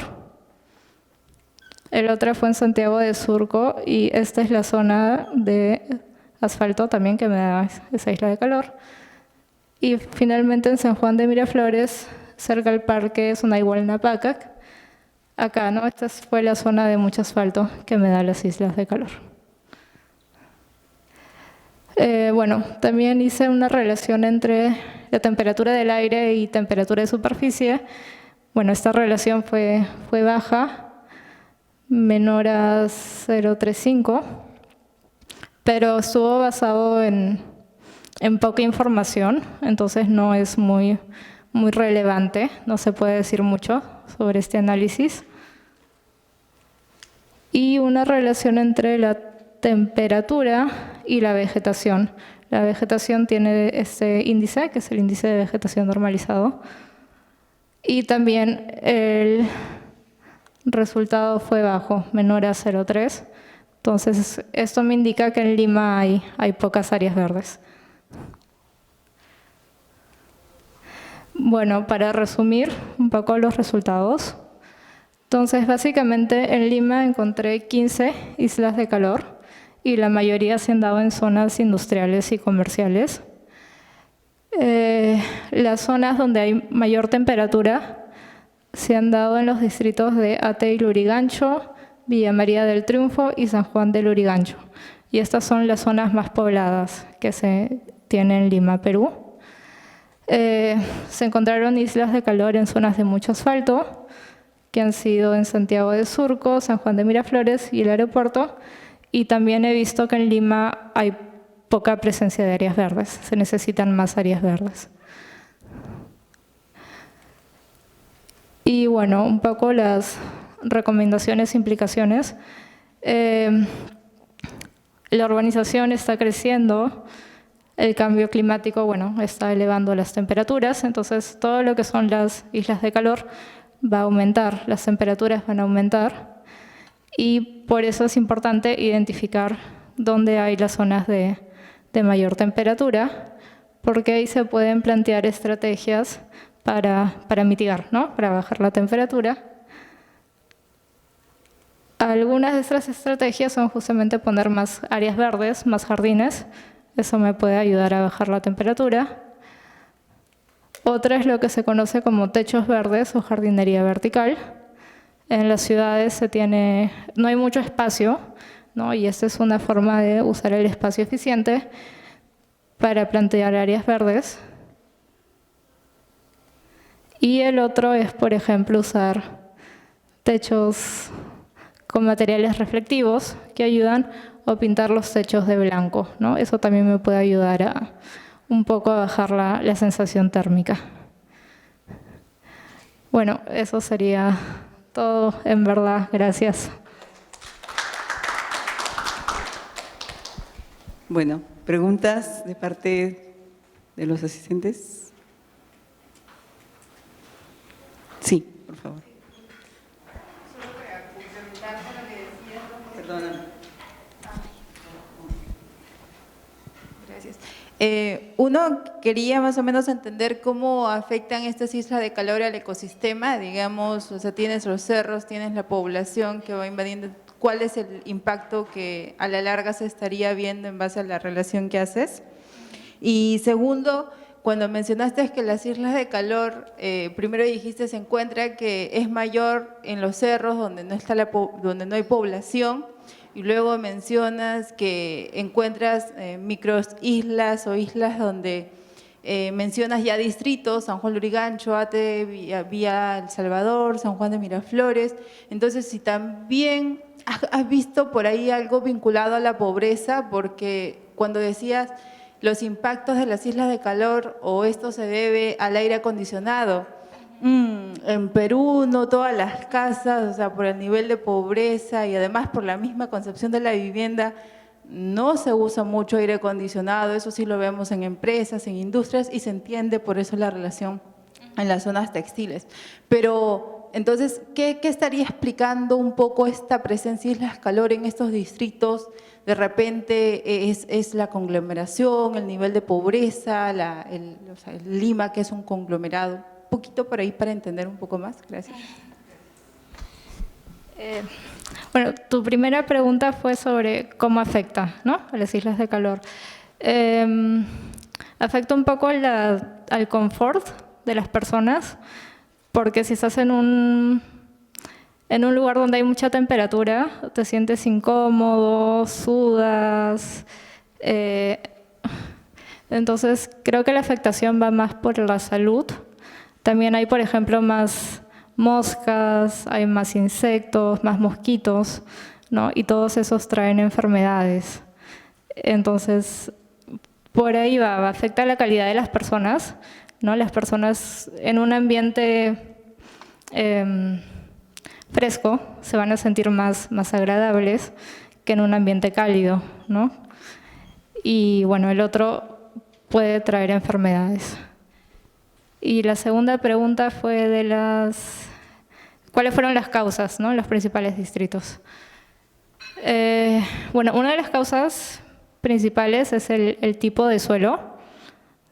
El otra fue en Santiago de Surco y esta es la zona de asfalto también que me da esa isla de calor. Y finalmente en San Juan de Miraflores, cerca del parque Sunayhualnapacac, acá, ¿no? Esta fue la zona de mucho asfalto que me da las islas de calor. Bueno, también hice una relación entre la temperatura del aire y temperatura de superficie Bueno, esta relación fue baja, menor a 0,35, pero estuvo basado en poca información, entonces no es muy relevante, no se puede decir mucho sobre este análisis. Y una relación entre la temperatura y la vegetación. La vegetación tiene este índice, que es el índice de vegetación normalizado. Y también el resultado fue bajo, menor a 0,3. Entonces, esto me indica que en Lima hay pocas áreas verdes. Bueno, para resumir un poco los resultados. Entonces, básicamente en Lima encontré 15 islas de calor y la mayoría se han dado en zonas industriales y comerciales. Las zonas donde hay mayor temperatura se han dado en los distritos de Ate y Lurigancho, Villa María del Triunfo y San Juan de Lurigancho. Y estas son las zonas más pobladas que se tienen en Lima, Perú. Se encontraron islas de calor en zonas de mucho asfalto, que han sido en Santiago de Surco, San Juan de Miraflores y el aeropuerto. Y también he visto que en Lima hay poca presencia de áreas verdes, se necesitan más áreas verdes. Y bueno, un poco las recomendaciones e implicaciones. La urbanización está creciendo, el cambio climático, bueno, está elevando las temperaturas, entonces todo lo que son las islas de calor va a aumentar, las temperaturas van a aumentar y por eso es importante identificar dónde hay las zonas de mayor temperatura, porque ahí se pueden plantear estrategias para mitigar, ¿no? Para bajar la temperatura. Algunas de estas estrategias son justamente poner más áreas verdes, más jardines. Eso me puede ayudar a bajar la temperatura. Otra es lo que se conoce como techos verdes o jardinería vertical. En las ciudades no hay mucho espacio, ¿no? Y esta es una forma de usar el espacio eficiente para plantear áreas verdes. Y el otro es, por ejemplo, usar techos con materiales reflectivos que ayudan o pintar los techos de blanco, ¿no? Eso también me puede ayudar un poco a bajar la sensación térmica. Bueno, eso sería todo, en verdad. Gracias. Bueno, ¿preguntas de parte de los asistentes? Sí, por favor. Solo para complementar con lo que decías, ¿no? Perdóname. Gracias. Uno quería más o menos entender cómo afectan estas islas de calor al ecosistema, digamos, o sea, tienes los cerros, tienes la población que va invadiendo, ¿cuál es el impacto que a la larga se estaría viendo en base a la relación que haces? Y segundo, cuando mencionaste que las islas de calor, primero dijiste se encuentra que es mayor en los cerros donde donde no hay población, y luego mencionas que encuentras microislas o islas donde mencionas ya distritos, San Juan de Lurigancho, Ate, Villa El Salvador, San Juan de Miraflores. Entonces, si también has visto por ahí algo vinculado a la pobreza, porque cuando decías los impactos de las islas de calor o esto se debe al aire acondicionado, en Perú no todas las casas, o sea, por el nivel de pobreza y además por la misma concepción de la vivienda, no se usa mucho aire acondicionado, eso sí lo vemos en empresas, en industrias y se entiende por eso la relación en las zonas textiles. Pero entonces, ¿qué estaría explicando un poco esta presencia de islas calor en estos distritos? De repente es la conglomeración, el nivel de pobreza, el Lima que es un conglomerado. Un poquito por ahí para entender un poco más. Gracias. Bueno, tu primera pregunta fue sobre cómo afecta, ¿no?, a las islas de calor. Afecta un poco al confort de las personas, porque si estás en un lugar donde hay mucha temperatura, te sientes incómodo, sudas. Entonces, creo que la afectación va más por la salud. También hay, por ejemplo, más moscas, hay más insectos, más mosquitos, ¿no? Y todos esos traen enfermedades. Entonces, por ahí va a afectar la calidad de las personas, ¿no? Las personas en un ambiente fresco se van a sentir más agradables que en un ambiente cálido, ¿no? Y bueno, el otro puede traer enfermedades. Y la segunda pregunta fue de ¿cuáles fueron las causas, ¿no? En los principales distritos? Bueno, una de las causas principales es el tipo de suelo.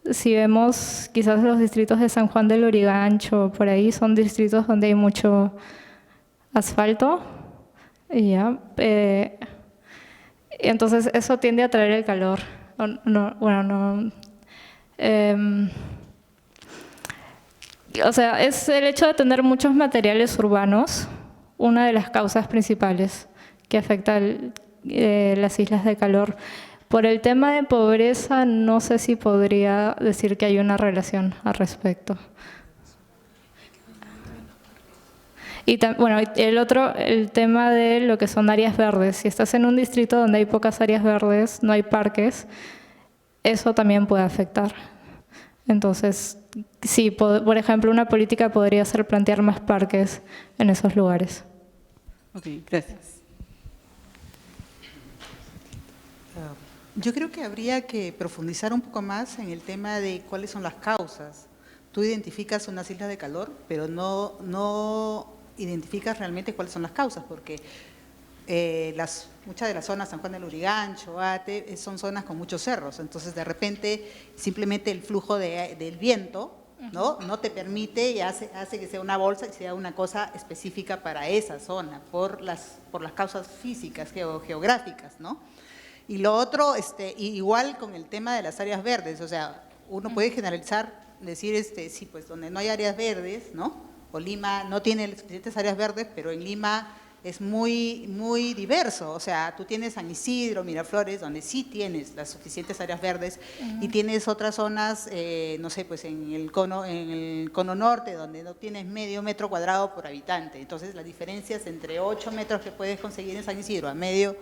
Si vemos quizás los distritos de San Juan del Lurigancho, por ahí son distritos donde hay mucho asfalto. Entonces eso tiende a traer el calor. O sea, es el hecho de tener muchos materiales urbanos una de las causas principales que afecta las islas de calor. Por el tema de pobreza, no sé si podría decir que hay una relación al respecto. Y bueno, el tema de lo que son áreas verdes. Si estás en un distrito donde hay pocas áreas verdes, no hay parques, eso también puede afectar. Entonces, sí, por ejemplo, una política podría ser plantear más parques en esos lugares. Ok, gracias. Yo creo que habría que profundizar un poco más en el tema de cuáles son las causas. Tú identificas unas islas de calor, pero no identificas realmente cuáles son las causas, porque muchas de las zonas, San Juan del Lurigancho, Ate, son zonas con muchos cerros, entonces de repente simplemente el flujo del viento no te permite y hace que sea una bolsa y sea una cosa específica para esa zona, por las causas físicas, geográficas, ¿no? Y lo otro, igual con el tema de las áreas verdes, o sea, uno puede generalizar, decir, sí, pues donde no hay áreas verdes, ¿no? O Lima no tiene suficientes áreas verdes, pero en Lima es muy, muy diverso, o sea, tú tienes San Isidro, Miraflores, donde sí tienes las suficientes áreas verdes, y tienes otras zonas, no sé, pues en el cono norte, donde no tienes medio metro cuadrado por habitante. Entonces, las diferencias entre 8 metros que puedes conseguir en San Isidro a medio,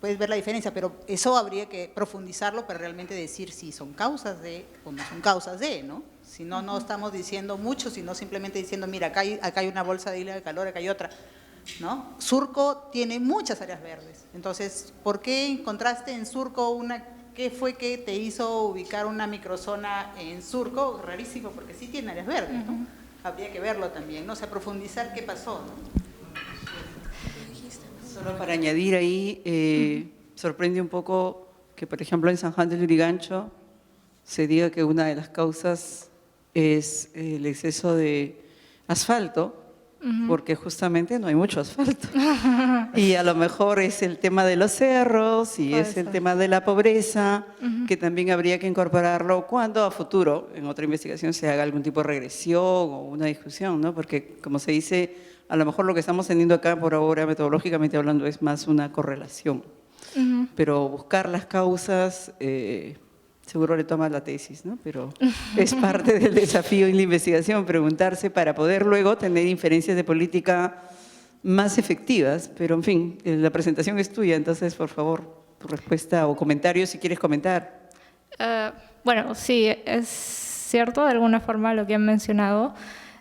puedes ver la diferencia, pero eso habría que profundizarlo para realmente decir si son causas de o no son causas de, ¿no? Si no, no estamos diciendo mucho, sino simplemente diciendo, mira, acá hay una bolsa de isla de calor, acá hay otra, ¿no? Surco tiene muchas áreas verdes, entonces, ¿por qué encontraste en Surco qué fue que te hizo ubicar una microzona en Surco? Rarísimo, porque sí tiene áreas verdes, ¿no? Habría que verlo también, ¿no? O sea, profundizar qué pasó, ¿no? Solo para añadir ahí, sorprende un poco que, por ejemplo, en San Juan del Lurigancho se diga que una de las causas es el exceso de asfalto, porque justamente no hay mucho asfalto. Y a lo mejor es el tema de los cerros y es el tema de la pobreza, que también habría que incorporarlo cuando a futuro, en otra investigación, se haga algún tipo de regresión o una discusión, ¿no? Porque, como se dice, a lo mejor lo que estamos teniendo acá por ahora, metodológicamente hablando, es más una correlación. Pero buscar las causas, seguro le toma la tesis, ¿no? Pero es parte del desafío en la investigación, preguntarse para poder luego tener inferencias de política más efectivas. Pero, en fin, la presentación es tuya, entonces, por favor, tu respuesta o comentario, si quieres comentar. Bueno, sí, es cierto de alguna forma lo que han mencionado.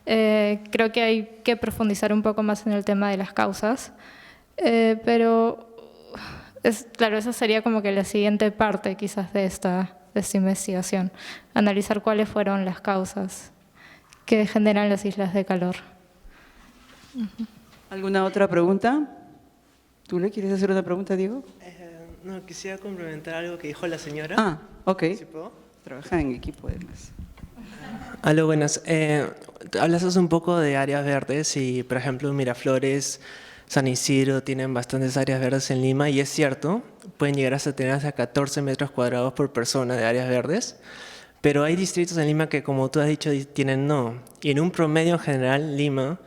Creo que hay que profundizar un poco más en el tema de las causas, pero claro, esa sería como que la siguiente parte quizás de esta investigación, analizar cuáles fueron las causas que generan las islas de calor. ¿Alguna otra pregunta? ¿Tú le quieres hacer una pregunta, Diego? No, quisiera complementar algo que dijo la señora. Ah, ok. ¿Sí puedo? Trabaja en equipo, además. Aló, buenas. Hablas un poco de áreas verdes y, por ejemplo, Miraflores, San Isidro tienen bastantes áreas verdes en Lima y es cierto, pueden llegar hasta tener hasta 14 metros cuadrados por persona de áreas verdes, pero hay distritos en Lima que, como tú has dicho, tienen no. Y en un promedio en general, Lima,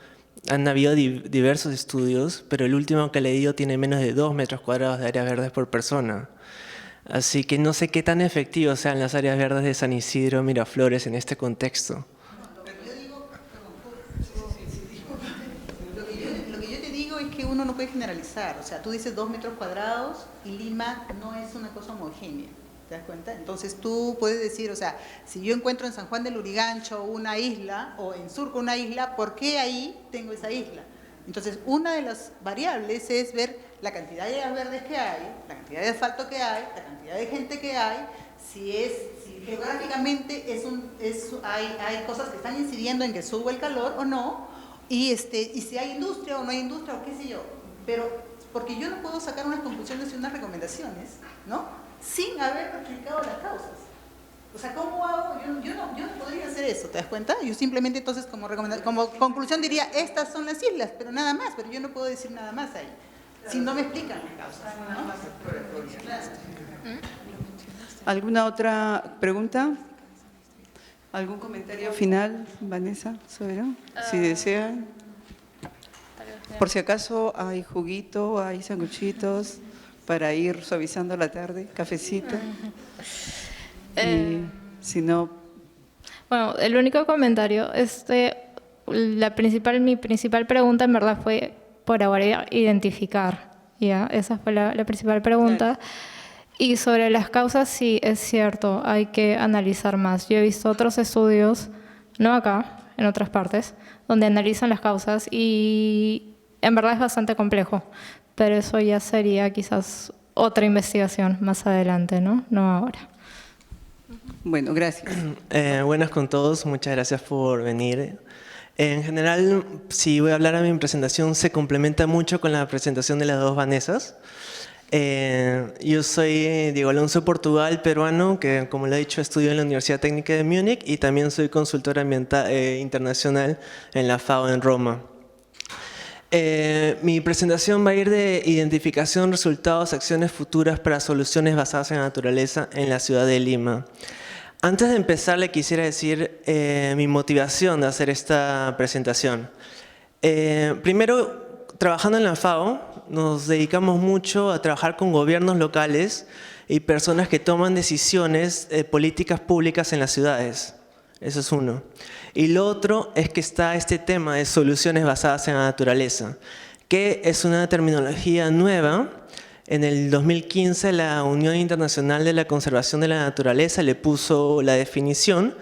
han habido diversos estudios, pero el último que he leído tiene menos de 2 metros cuadrados de áreas verdes por persona. Así que no sé qué tan efectivos sean las áreas verdes de San Isidro, Miraflores en este contexto. uno puede generalizar. O sea, tú dices 2 metros cuadrados y Lima no es una cosa homogénea. ¿Te das cuenta? Entonces tú puedes decir, o sea, si yo encuentro en San Juan del Lurigancho una isla o en Surco una isla, ¿por qué ahí tengo esa isla? Entonces, una de las variables es ver la cantidad de áreas verdes que hay, la cantidad de asfalto que hay, la cantidad de gente que hay, si geográficamente hay cosas que están incidiendo en que suba el calor o no, y si hay industria o no hay industria o qué sé yo. Pero, porque yo no puedo sacar unas conclusiones y unas recomendaciones, ¿no?, sin haber explicado las causas. O sea, ¿cómo hago? Yo no podría hacer eso, ¿te das cuenta? Yo simplemente entonces como conclusión diría, estas son las islas, pero nada más, pero yo no puedo decir nada más ahí, si no me explican las causas, ¿no? ¿Alguna otra pregunta? ¿Algún comentario final, Vanessa Sobero? Si desean. Por si acaso hay juguito, hay sanguchitos para ir suavizando la tarde, cafecito. Y si no... Bueno, el único comentario, mi principal pregunta en verdad fue por ahora identificar, ¿ya? Esa fue la principal pregunta. Claro. Y sobre las causas, sí, es cierto, hay que analizar más. Yo he visto otros estudios, no acá, en otras partes, donde analizan las causas y en verdad es bastante complejo, pero eso ya sería quizás otra investigación más adelante, ¿no? No ahora. Bueno, gracias. Buenas con todos, muchas gracias por venir. En general, si voy a hablar a mi presentación, se complementa mucho con la presentación de las dos Vanessas. Yo soy Diego Alonso Portugal, peruano, que como lo he dicho estudio en la Universidad Técnica de Múnich y también soy consultor ambiental internacional en la FAO en Roma. Mi presentación va a ir de identificación, resultados, acciones futuras para soluciones basadas en la naturaleza en la ciudad de Lima. Antes de empezar, le quisiera decir mi motivación de hacer esta presentación. Primero, trabajando en la FAO, nos dedicamos mucho a trabajar con gobiernos locales y personas que toman decisiones políticas públicas en las ciudades. Eso es uno. Y lo otro es que está este tema de soluciones basadas en la naturaleza, que es una terminología nueva. En el 2015 la Unión Internacional de la Conservación de la Naturaleza le puso la definición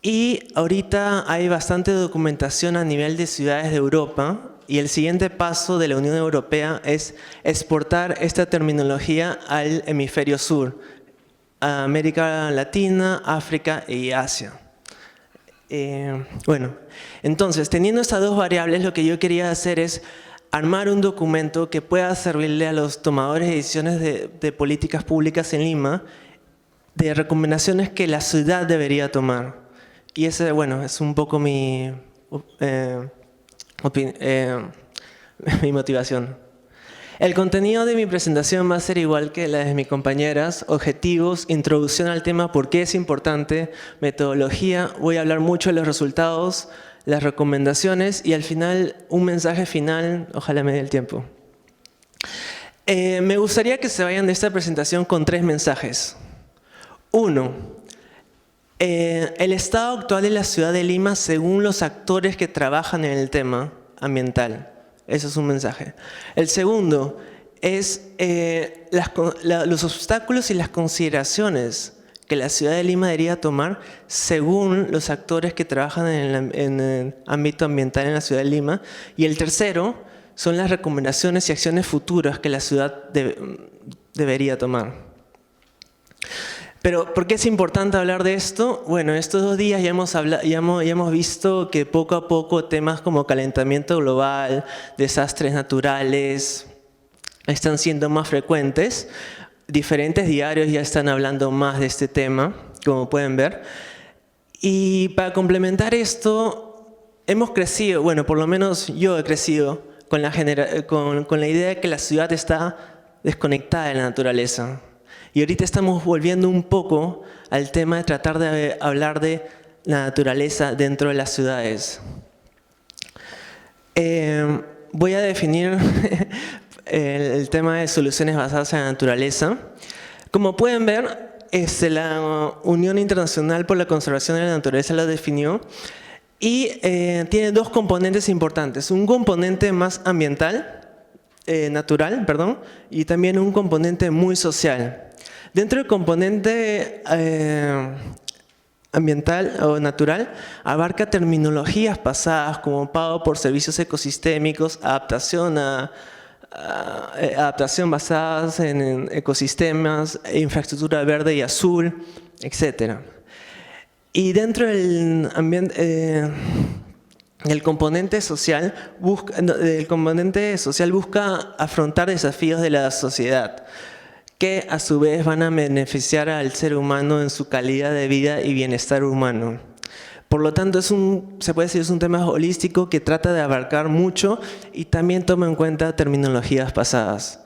y ahorita hay bastante documentación a nivel de ciudades de Europa y el siguiente paso de la Unión Europea es exportar esta terminología al hemisferio sur, a América Latina, África y Asia. Bueno, entonces, teniendo estas dos variables, lo que yo quería hacer es armar un documento que pueda servirle a los tomadores de decisiones de políticas públicas en Lima, de recomendaciones que la ciudad debería tomar. Y ese, bueno, es un poco mi motivación. El contenido de mi presentación va a ser igual que la de mis compañeras, objetivos, introducción al tema, por qué es importante, metodología, voy a hablar mucho de los resultados, las recomendaciones y al final un mensaje final, ojalá me dé el tiempo. Me gustaría que se vayan de esta presentación con 3 mensajes. 1. El estado actual de la ciudad de Lima según los actores que trabajan en el tema ambiental. Ese es un mensaje. El segundo es los obstáculos y las consideraciones que la ciudad de Lima debería tomar según los actores que trabajan en el ámbito ambiental en la ciudad de Lima. Y el tercero son las recomendaciones y acciones futuras que la ciudad debería tomar. Pero, ¿por qué es importante hablar de esto? Bueno, estos 2 días ya hemos visto que poco a poco temas como calentamiento global, desastres naturales, están siendo más frecuentes. Diferentes diarios ya están hablando más de este tema, como pueden ver. Y para complementar esto, hemos crecido, bueno, por lo menos yo he crecido con la idea de que la ciudad está desconectada de la naturaleza. Y ahorita estamos volviendo un poco al tema de tratar de hablar de la naturaleza dentro de las ciudades. Voy a definir el tema de soluciones basadas en la naturaleza. Como pueden ver, la Unión Internacional por la Conservación de la Naturaleza lo definió y tiene 2 componentes importantes. Un componente más ambiental natural, perdón, y también un componente muy social. Dentro del componente ambiental o natural, abarca terminologías pasadas como pago por servicios ecosistémicos, adaptación basadas en ecosistemas, infraestructura verde y azul, etc. Y dentro del ambiente, el componente social busca afrontar desafíos de la sociedad, que a su vez van a beneficiar al ser humano en su calidad de vida y bienestar humano. Por lo tanto, se puede decir es un tema holístico que trata de abarcar mucho y también toma en cuenta terminologías pasadas.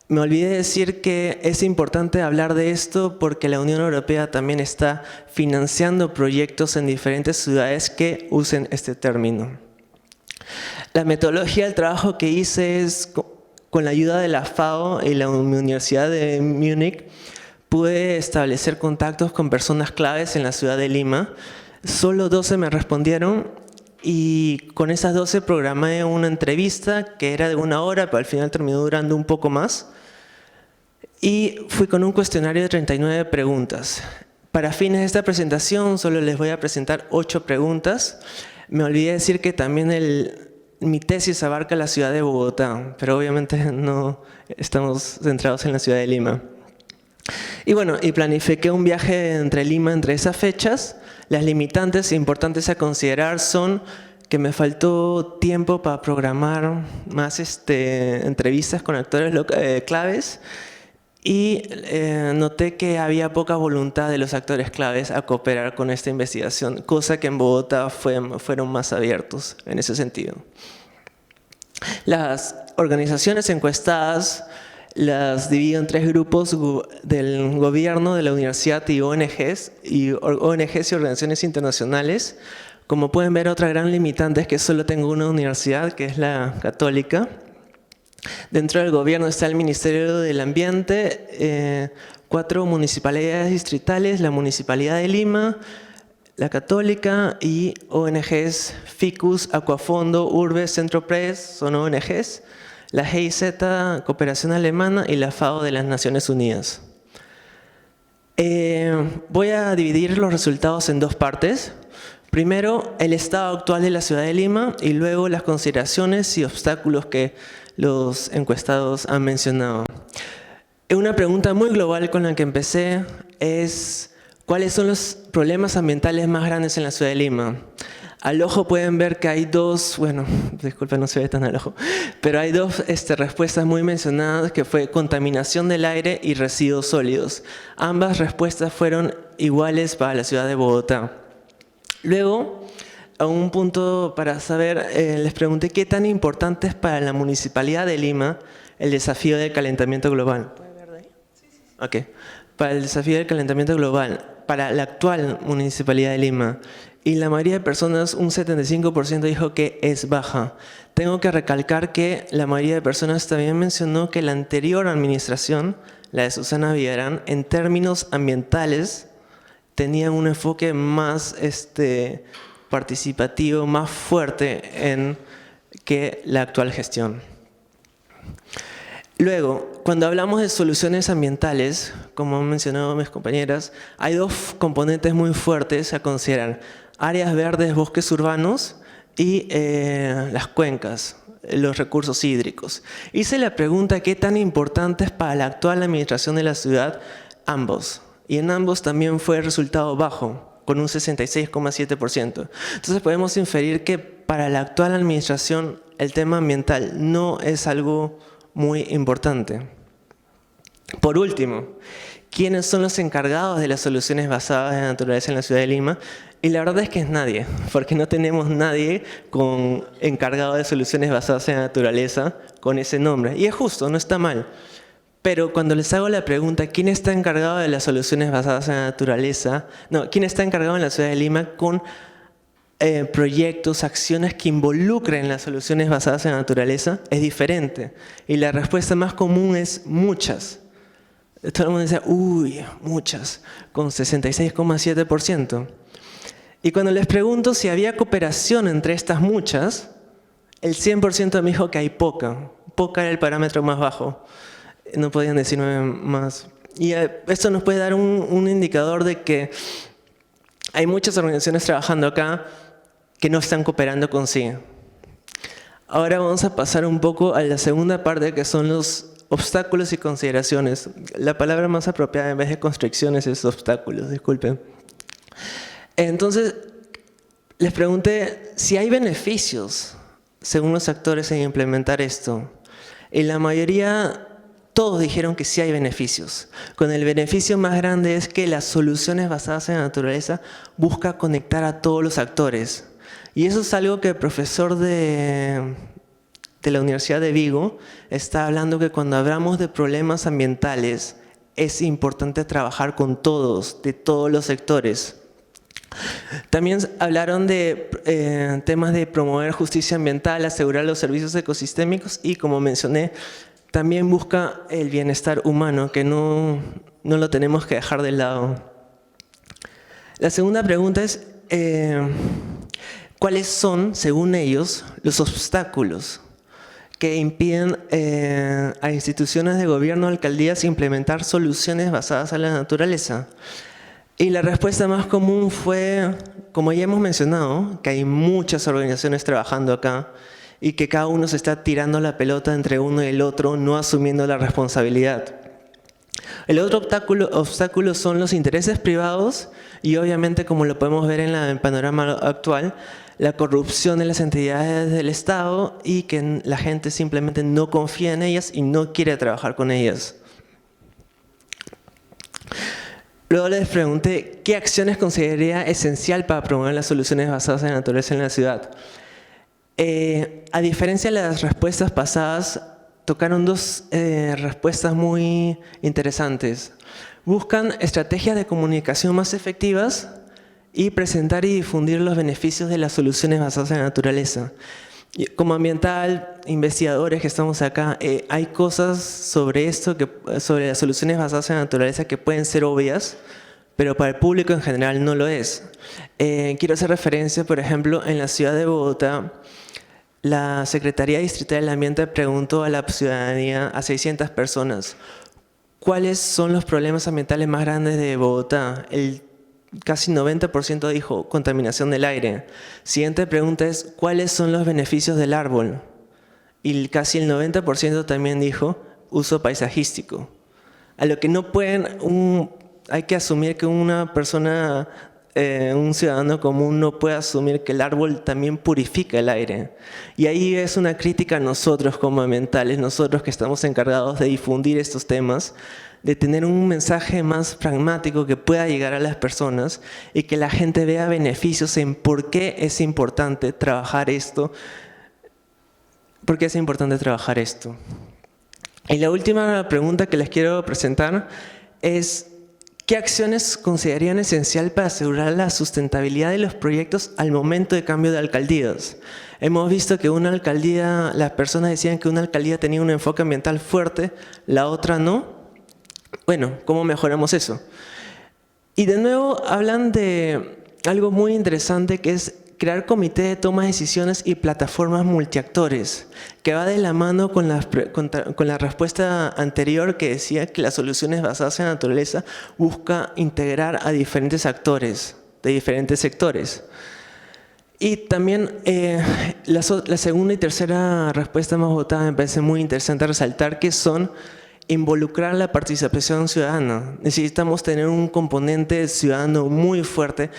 Me olvidé decir que es importante hablar de esto porque la Unión Europea también está financiando proyectos en diferentes ciudades que usen este término. La metodología del trabajo que hice es con la ayuda de la FAO y la Universidad de Múnich, pude establecer contactos con personas claves en la ciudad de Lima. Solo 12 me respondieron y con esas 12 programé una entrevista que era de 1 hora, pero al final terminó durando un poco más. Y fui con un cuestionario de 39 preguntas. Para fines de esta presentación solo les voy a presentar 8 preguntas. Me olvidé decir que también mi tesis abarca la ciudad de Bogotá, pero obviamente no estamos centrados en la ciudad de Lima. Y bueno, planifiqué un viaje entre Lima entre esas fechas. Las limitantes importantes a considerar son que me faltó tiempo para programar más entrevistas con actores claves y noté que había poca voluntad de los actores claves a cooperar con esta investigación, cosa que en Bogotá fueron más abiertos en ese sentido. Las organizaciones encuestadas las divido en 3 grupos del gobierno, de la universidad y ONGs y organizaciones internacionales. Como pueden ver, otra gran limitante es que solo tengo una universidad, que es la Católica. Dentro del gobierno está el Ministerio del Ambiente, 4 municipalidades distritales, la Municipalidad de Lima, la Católica y ONGs, Ficus, Aquafondo, Urbe, Centro Press, son ONGs, la GIZ, Cooperación Alemana y la FAO de las Naciones Unidas. Voy a dividir los resultados en 2 partes. Primero, el estado actual de la ciudad de Lima y luego las consideraciones y obstáculos que los encuestados han mencionado. Una pregunta muy global con la que empecé es ¿cuáles son los problemas ambientales más grandes en la ciudad de Lima? Al ojo pueden ver que hay 2, bueno, disculpen, no se ve tan al ojo, pero hay 2 respuestas muy mencionadas que fue contaminación del aire y residuos sólidos. Ambas respuestas fueron iguales para la ciudad de Bogotá. Luego, a un punto para saber, les pregunté qué tan importante es para la Municipalidad de Lima el desafío del calentamiento global. ¿Puede ver de ahí? Sí. Ok. Para el desafío del calentamiento global, para la actual Municipalidad de Lima. Y la mayoría de personas, un 75%, dijo que es baja. Tengo que recalcar que la mayoría de personas también mencionó que la anterior administración, la de Susana Villarán, en términos ambientales, tenía un enfoque más participativo, más fuerte que la actual gestión. Luego, cuando hablamos de soluciones ambientales, como han mencionado mis compañeras, hay 2 componentes muy fuertes a considerar. Áreas verdes, bosques urbanos y las cuencas, los recursos hídricos. Hice la pregunta qué tan importante es para la actual administración de la ciudad ambos. Y en ambos también fue el resultado bajo, con un 66,7%. Entonces podemos inferir que para la actual administración el tema ambiental no es algo muy importante. Por último, ¿quiénes son los encargados de las soluciones basadas en la naturaleza en la ciudad de Lima? Y la verdad es que es nadie, porque no tenemos nadie encargado de soluciones basadas en la naturaleza con ese nombre. Y es justo, no está mal. Pero cuando les hago la pregunta, ¿quién está encargado de las soluciones basadas en la naturaleza? No, ¿quién está encargado en la ciudad de Lima con proyectos, acciones que involucren las soluciones basadas en la naturaleza? Es diferente. Y la respuesta más común es muchas. Todo el mundo dice, uy, muchas, con 66,7%. Y cuando les pregunto si había cooperación entre estas muchas, el 100% me dijo que hay poca. Poca era el parámetro más bajo. No podían decirme más. Y esto nos puede dar un indicador de que hay muchas organizaciones trabajando acá que no están cooperando con sí. Ahora vamos a pasar un poco a la segunda parte, que son los obstáculos y consideraciones. La palabra más apropiada en vez de constricciones es obstáculos, disculpen. Entonces, les pregunté si hay beneficios, según los actores, en implementar esto. Y la mayoría, todos dijeron que sí hay beneficios. Con el beneficio más grande es que las soluciones basadas en la naturaleza buscan conectar a todos los actores. Y eso es algo que el profesor de la Universidad de Vigo está hablando, que cuando hablamos de problemas ambientales es importante trabajar con todos, de todos los sectores. También hablaron de temas de promover justicia ambiental, asegurar los servicios ecosistémicos y, como mencioné, también busca el bienestar humano, que no lo tenemos que dejar de lado. La segunda pregunta es, ¿cuáles son, según ellos, los obstáculos que impiden a instituciones de gobierno, alcaldías, implementar soluciones basadas en la naturaleza? Y la respuesta más común fue, como ya hemos mencionado, que hay muchas organizaciones trabajando acá y que cada uno se está tirando la pelota entre uno y el otro, no asumiendo la responsabilidad. El otro obstáculo son los intereses privados y, obviamente, como lo podemos ver en el panorama actual, la corrupción de las entidades del Estado y que la gente simplemente no confía en ellas y no quiere trabajar con ellas. Luego les pregunté qué acciones consideraría esencial para promover las soluciones basadas en la naturaleza en la ciudad. A diferencia de las respuestas pasadas, tocaron dos respuestas muy interesantes. Buscan estrategias de comunicación más efectivas y presentar y difundir los beneficios de las soluciones basadas en la naturaleza. Como ambiental, investigadores que estamos acá, hay cosas sobre esto, sobre las soluciones basadas en la naturaleza, que pueden ser obvias, pero para el público en general no lo es. Quiero hacer referencia, por ejemplo, en la ciudad de Bogotá, la Secretaría Distrital del Ambiente preguntó a la ciudadanía, a 600 personas, ¿cuáles son los problemas ambientales más grandes de Bogotá? Casi 90% dijo contaminación del aire. Siguiente pregunta es, ¿cuáles son los beneficios del árbol? Y casi el 90% también dijo uso paisajístico. A lo que no pueden, hay que asumir que una persona, un ciudadano común no puede asumir que el árbol también purifica el aire. Y ahí es una crítica a nosotros como ambientales, nosotros que estamos encargados de difundir estos temas, de tener un mensaje más pragmático que pueda llegar a las personas y que la gente vea beneficios en por qué es importante trabajar esto. ¿Por qué es importante trabajar esto? Y la última pregunta que les quiero presentar es, ¿qué acciones considerarían esencial para asegurar la sustentabilidad de los proyectos al momento de cambio de alcaldías? Hemos visto que una alcaldía, las personas decían que una alcaldía tenía un enfoque ambiental fuerte, la otra no. Bueno, ¿cómo mejoramos eso? Y de nuevo hablan de algo muy interesante, que es crear comités de toma de decisiones y plataformas multiactores, que va de la mano con la respuesta anterior, que decía que las soluciones basadas en la naturaleza busca integrar a diferentes actores de diferentes sectores. Y también la segunda y tercera respuesta más votada me parece muy interesante resaltar, que son involucrar la participación ciudadana. Necesitamos tener un componente ciudadano muy fuerte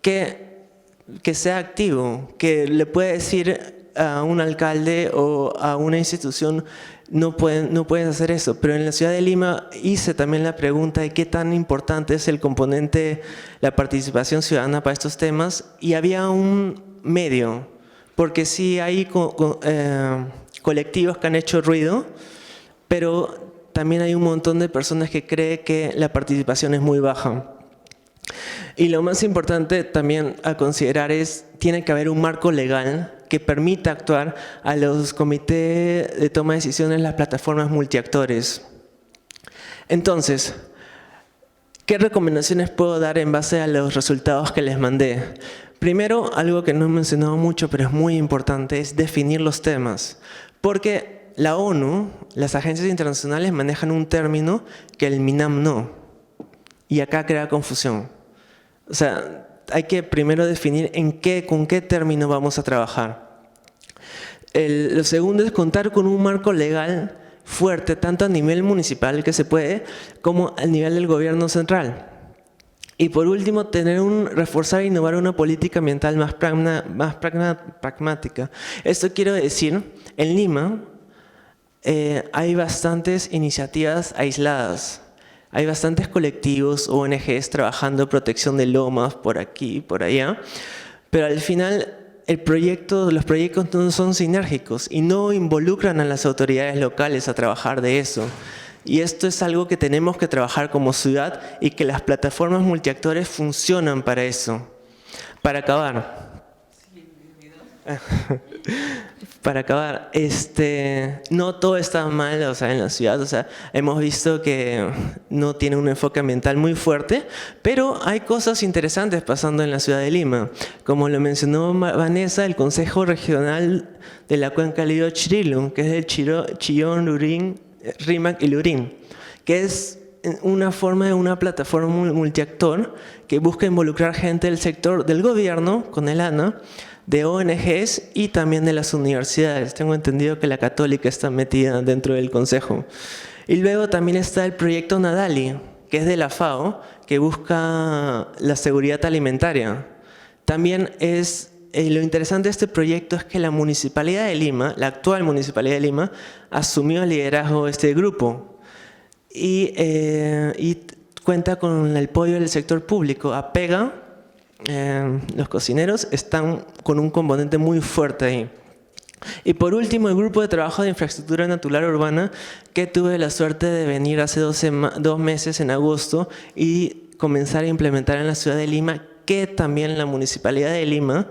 que sea activo, que le pueda decir a un alcalde o a una institución, no puedes hacer eso. Pero en la ciudad de Lima hice también la pregunta de qué tan importante es el componente, la participación ciudadana para estos temas, y había un medio, porque sí hay colectivos que han hecho ruido, pero también hay un montón de personas que creen que la participación es muy baja. Y lo más importante también a considerar es, tiene que haber un marco legal que permita actuar a los comités de toma de decisiones, las plataformas multiactores. Entonces, ¿qué recomendaciones puedo dar en base a los resultados que les mandé? Primero, algo que no he mencionado mucho, pero es muy importante, es definir los temas. Porque la ONU, las agencias internacionales manejan un término que el MINAM no. Y acá crea confusión. O sea, hay que primero definir con qué término vamos a trabajar. Lo segundo es contar con un marco legal fuerte, tanto a nivel municipal que se puede, como a nivel del gobierno central. Y por último, reforzar e innovar una política ambiental más pragmática. Esto quiero decir, en Lima hay bastantes iniciativas aisladas. Hay bastantes colectivos, ONGs trabajando protección de lomas por aquí, por allá, pero al final los proyectos no son sinérgicos y no involucran a las autoridades locales a trabajar de eso. Y esto es algo que tenemos que trabajar como ciudad y que las plataformas multiactores funcionan para eso. Para acabar. No todo está mal, o sea, en la ciudad, o sea, hemos visto que no tiene un enfoque ambiental muy fuerte, pero hay cosas interesantes pasando en la ciudad de Lima. Como lo mencionó Vanessa, el Consejo Regional de la Cuenca Lido-Chirilo, que es el Chillón, Lurín, Rímac y Lurín, que es una forma de una plataforma multiactor que busca involucrar gente del sector del gobierno, con el ANA, de ONGs y también de las universidades. Tengo entendido que la Católica está metida dentro del consejo. Y luego también está el proyecto Nadali, que es de la FAO, que busca la seguridad alimentaria. También lo interesante de este proyecto es que la Municipalidad de Lima, la actual Municipalidad de Lima, asumió el liderazgo de este grupo y cuenta con el apoyo del sector público. APEGA, los cocineros, están con un componente muy fuerte ahí. Y por último, el grupo de trabajo de infraestructura natural urbana, que tuve la suerte de venir hace 2 meses en agosto y comenzar a implementar en la ciudad de Lima, que también la Municipalidad de Lima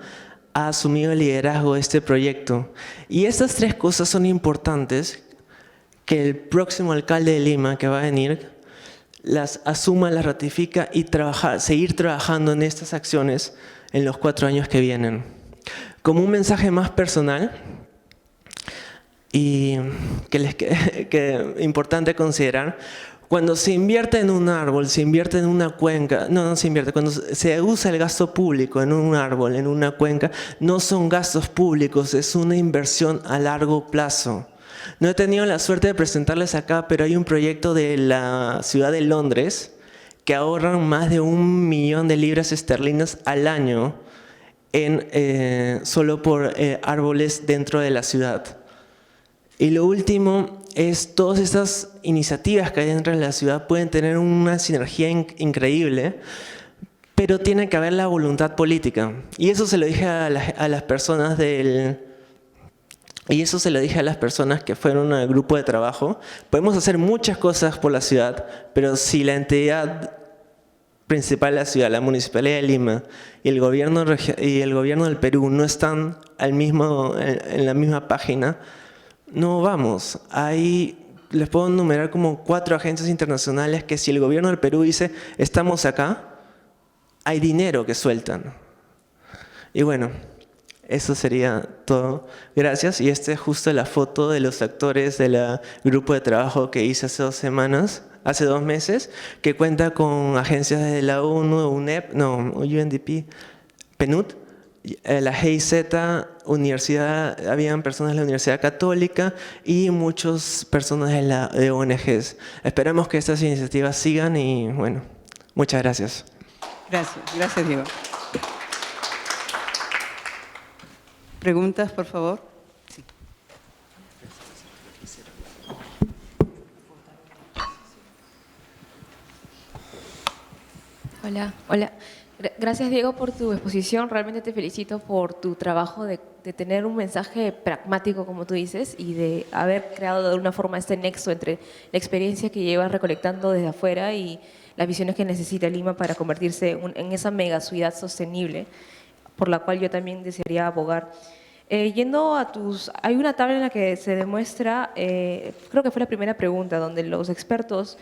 ha asumido el liderazgo de este proyecto. Y estas 3 cosas son importantes, que el próximo alcalde de Lima que va a venir las asuma, las ratifica y seguir trabajando en estas acciones en los 4 años que vienen. Como un mensaje más personal y que importante considerar, cuando se invierte en un árbol, se invierte en una cuenca, no se invierte, cuando se usa el gasto público en un árbol, en una cuenca, no son gastos públicos, es una inversión a largo plazo. No he tenido la suerte de presentarles acá, pero hay un proyecto de la ciudad de Londres que ahorran más de 1 millón de libras esterlinas al año solo por árboles dentro de la ciudad. Y lo último es todas estas iniciativas que hay dentro de la ciudad pueden tener una sinergia increíble, pero tiene que haber la voluntad política. Y eso se lo dije a las personas que fueron al grupo de trabajo. Podemos hacer muchas cosas por la ciudad, pero si la entidad principal de la ciudad, la Municipalidad de Lima y el gobierno del Perú no están en la misma página, no vamos. Les puedo enumerar como 4 agencias internacionales que si el gobierno del Perú dice estamos acá, hay dinero que sueltan. Y bueno, eso sería todo. Gracias. Y esta es justo la foto de los actores del grupo de trabajo que hice hace 2 meses, que cuenta con agencias de la ONU, UNDP, PNUD, la GIZ, habían personas de la Universidad Católica y muchas personas de ONGs. Esperamos que estas iniciativas sigan y bueno, muchas gracias. Gracias Diego. ¿Preguntas, por favor? Sí. Hola. Gracias, Diego, por tu exposición. Realmente te felicito por tu trabajo de tener un mensaje pragmático, como tú dices, y de haber creado de alguna forma este nexo entre la experiencia que llevas recolectando desde afuera y las visiones que necesita Lima para convertirse en esa mega ciudad sostenible, por la cual yo también desearía abogar. Hay una tabla en la que se demuestra, creo que fue la primera pregunta, donde los expertos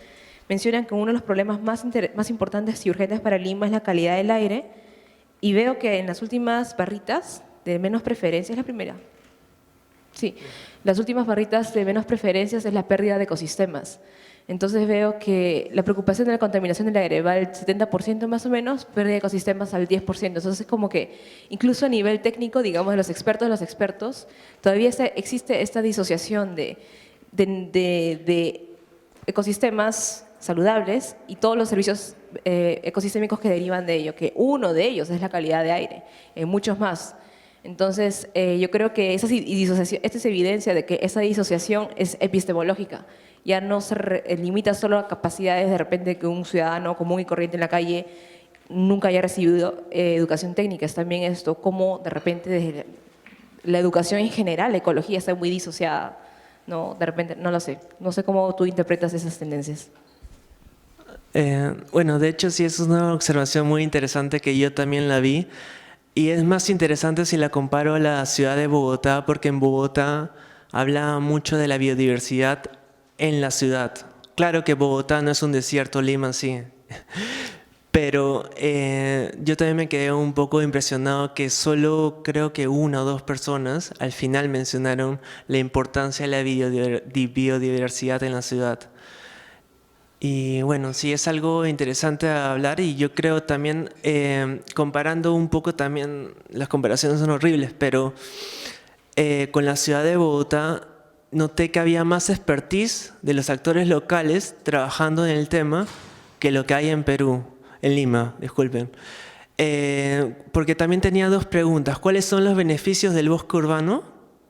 mencionan que uno de los problemas más importantes y urgentes para Lima es la calidad del aire, y veo que en las últimas barritas de menos preferencias, la primera, sí, las últimas barritas de menos preferencias es la pérdida de ecosistemas. Entonces veo que la preocupación de la contaminación del aire va al 70% más o menos, pérdida de ecosistemas al 10%. Entonces es como que incluso a nivel técnico, digamos, de los expertos, todavía existe esta disociación de ecosistemas saludables y todos los servicios ecosistémicos que derivan de ello, que uno de ellos es la calidad de aire, muchos más. Entonces, yo creo que esta es evidencia de que esa disociación es epistemológica. Ya no se limita solo a capacidades de repente que un ciudadano común y corriente en la calle nunca haya recibido educación técnica. Es también esto, como de repente desde la educación en general, la ecología está muy disociada. No, de repente, no lo sé. No sé cómo tú interpretas esas tendencias. Bueno, de hecho sí es una observación muy interesante que yo también la vi. Y es más interesante si la comparo a la ciudad de Bogotá, porque en Bogotá habla mucho de la biodiversidad en la ciudad. Claro que Bogotá no es un desierto, Lima sí. Pero yo también me quedé un poco impresionado que solo creo que 1 o 2 personas al final mencionaron la importancia de la biodiversidad en la ciudad. Y bueno, sí es algo interesante a hablar, y yo creo también, comparando un poco también, las comparaciones son horribles, pero con la ciudad de Bogotá noté que había más expertise de los actores locales trabajando en el tema que lo que hay en Perú, en Lima, disculpen. Porque también tenía 2 preguntas. ¿Cuáles son los beneficios del bosque urbano,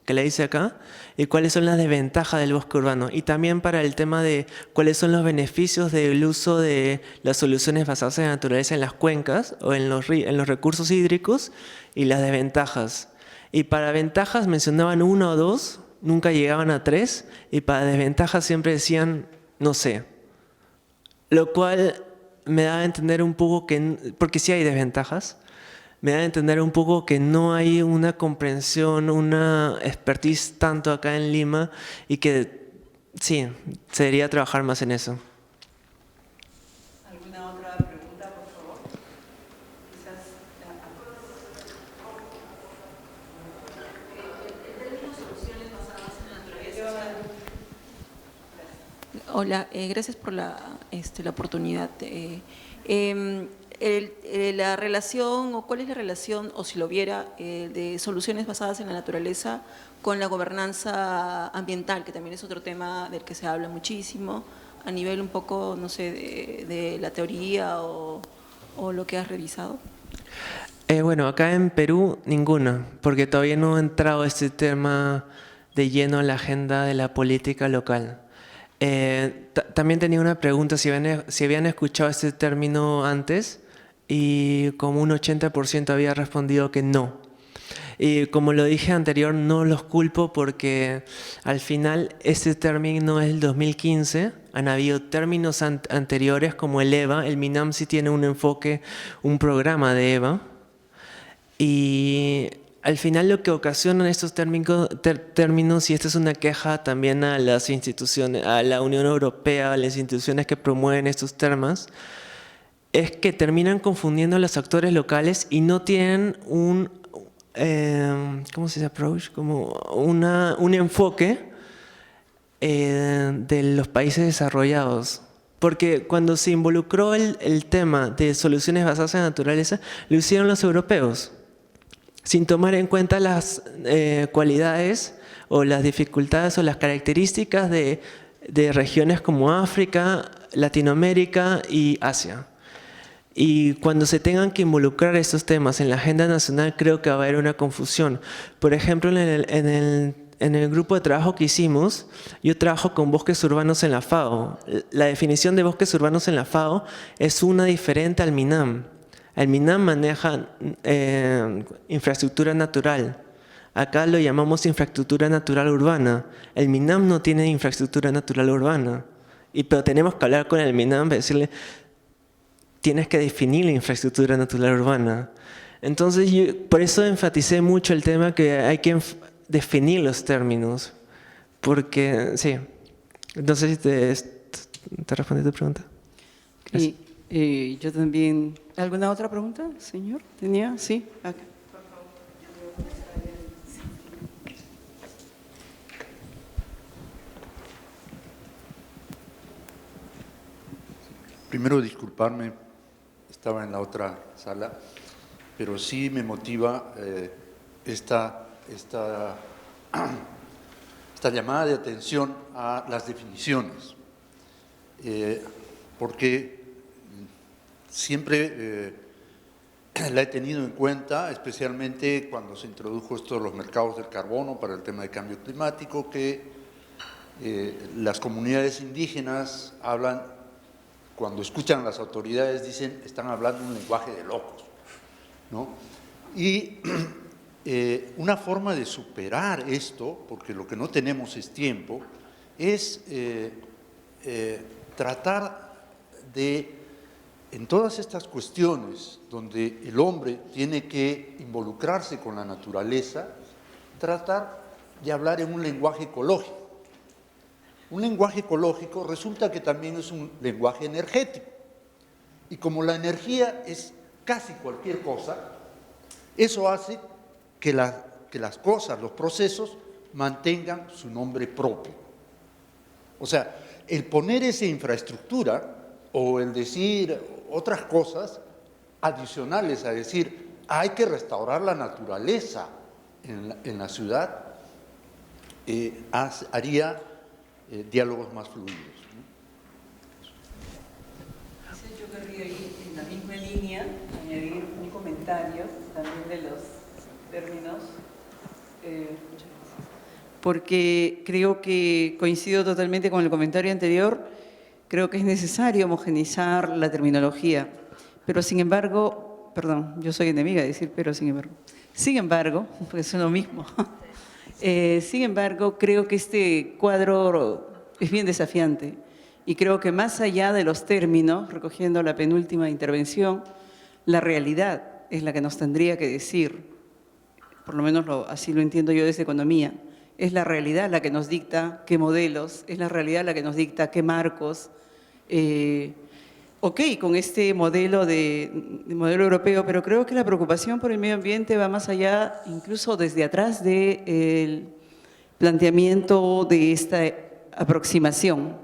que le hice acá? ¿Y cuáles son las desventajas del bosque urbano? Y también para el tema de cuáles son los beneficios del uso de las soluciones basadas en la naturaleza en las cuencas o en los recursos hídricos, y las desventajas. Y para ventajas mencionaban 1 o 2, nunca llegaban a 3, y para desventajas siempre decían no sé. Lo cual me da a entender un poco que, porque sí hay desventajas, me da a entender un poco que no hay una comprensión, una expertise tanto acá en Lima, y que sí, se debería trabajar más en eso. ¿Alguna otra pregunta, por favor? Quizás Hola, gracias por la oportunidad. La relación, o cuál es la relación, o si lo viera, de soluciones basadas en la naturaleza con la gobernanza ambiental, que también es otro tema del que se habla muchísimo, a nivel un poco, no sé, de la teoría o lo que has revisado. Bueno, acá en Perú ninguna, porque todavía no ha entrado este tema de lleno en la agenda de la política local. También tenía una pregunta, si habían escuchado este término antes, y como un 80% había respondido que no. Y como lo dije anterior, no los culpo, porque al final este término es el 2015, han habido términos anteriores como el EVA, el MINAM sí tiene un enfoque, un programa de EVA, y al final lo que ocasionan estos términos, y esta es una queja también a las instituciones, a la Unión Europea, a las instituciones que promueven estos temas, es que terminan confundiendo a los actores locales y no tienen un, ¿cómo se dice? Approach, como un enfoque de los países desarrollados. Porque cuando se involucró el tema de soluciones basadas en la naturaleza, lo hicieron los europeos, sin tomar en cuenta las cualidades o las dificultades o las características de regiones como África, Latinoamérica y Asia. Y cuando se tengan que involucrar estos temas en la agenda nacional, creo que va a haber una confusión. Por ejemplo, en el grupo de trabajo que hicimos, yo trabajo con bosques urbanos en la FAO. La definición de bosques urbanos en la FAO es una diferente al MINAM. El MINAM maneja infraestructura natural. Acá lo llamamos infraestructura natural urbana. El MINAM no tiene infraestructura natural urbana. Pero tenemos que hablar con el MINAM y decirle, tienes que definir la infraestructura natural urbana. Entonces, yo por eso enfaticé mucho el tema que hay que definir los términos. Porque, sí, entonces ¿Te respondí tu pregunta? Gracias. Y yo también. ¿Alguna otra pregunta, señor? ¿Tenía? Sí, acá. Primero, disculparme, estaba en la otra sala, pero sí me motiva esta llamada de atención a las definiciones, porque siempre la he tenido en cuenta, especialmente cuando se introdujo esto de los mercados del carbono para el tema de cambio climático, que las comunidades indígenas hablan. Cuando escuchan a las autoridades dicen, están hablando un lenguaje de locos, ¿no? Y una forma de superar esto, porque lo que no tenemos es tiempo, es tratar de, en todas estas cuestiones donde el hombre tiene que involucrarse con la naturaleza, tratar de hablar en un lenguaje ecológico. Un lenguaje ecológico resulta que también es un lenguaje energético. Y como la energía es casi cualquier cosa, eso hace que las cosas, los procesos, mantengan su nombre propio. O sea, el poner esa infraestructura o el decir otras cosas adicionales a decir hay que restaurar la naturaleza en la ciudad, haría diálogos más fluidos, ¿no? Yo querría ir en la misma línea, añadir un comentario también de los términos, porque creo que coincido totalmente con el comentario anterior, creo que es necesario homogeneizar la terminología, pero sin embargo, perdón, yo soy enemiga de decir pero sin embargo, porque es lo mismo. Sin embargo, creo que este cuadro es bien desafiante y creo que más allá de los términos, recogiendo la penúltima intervención, la realidad es la que nos tendría que decir, por lo menos así lo entiendo yo desde economía, es la realidad la que nos dicta qué modelos, es la realidad la que nos dicta qué marcos. Ok, con este modelo modelo europeo, pero creo que la preocupación por el medio ambiente va más allá, incluso desde atrás del planteamiento de esta aproximación.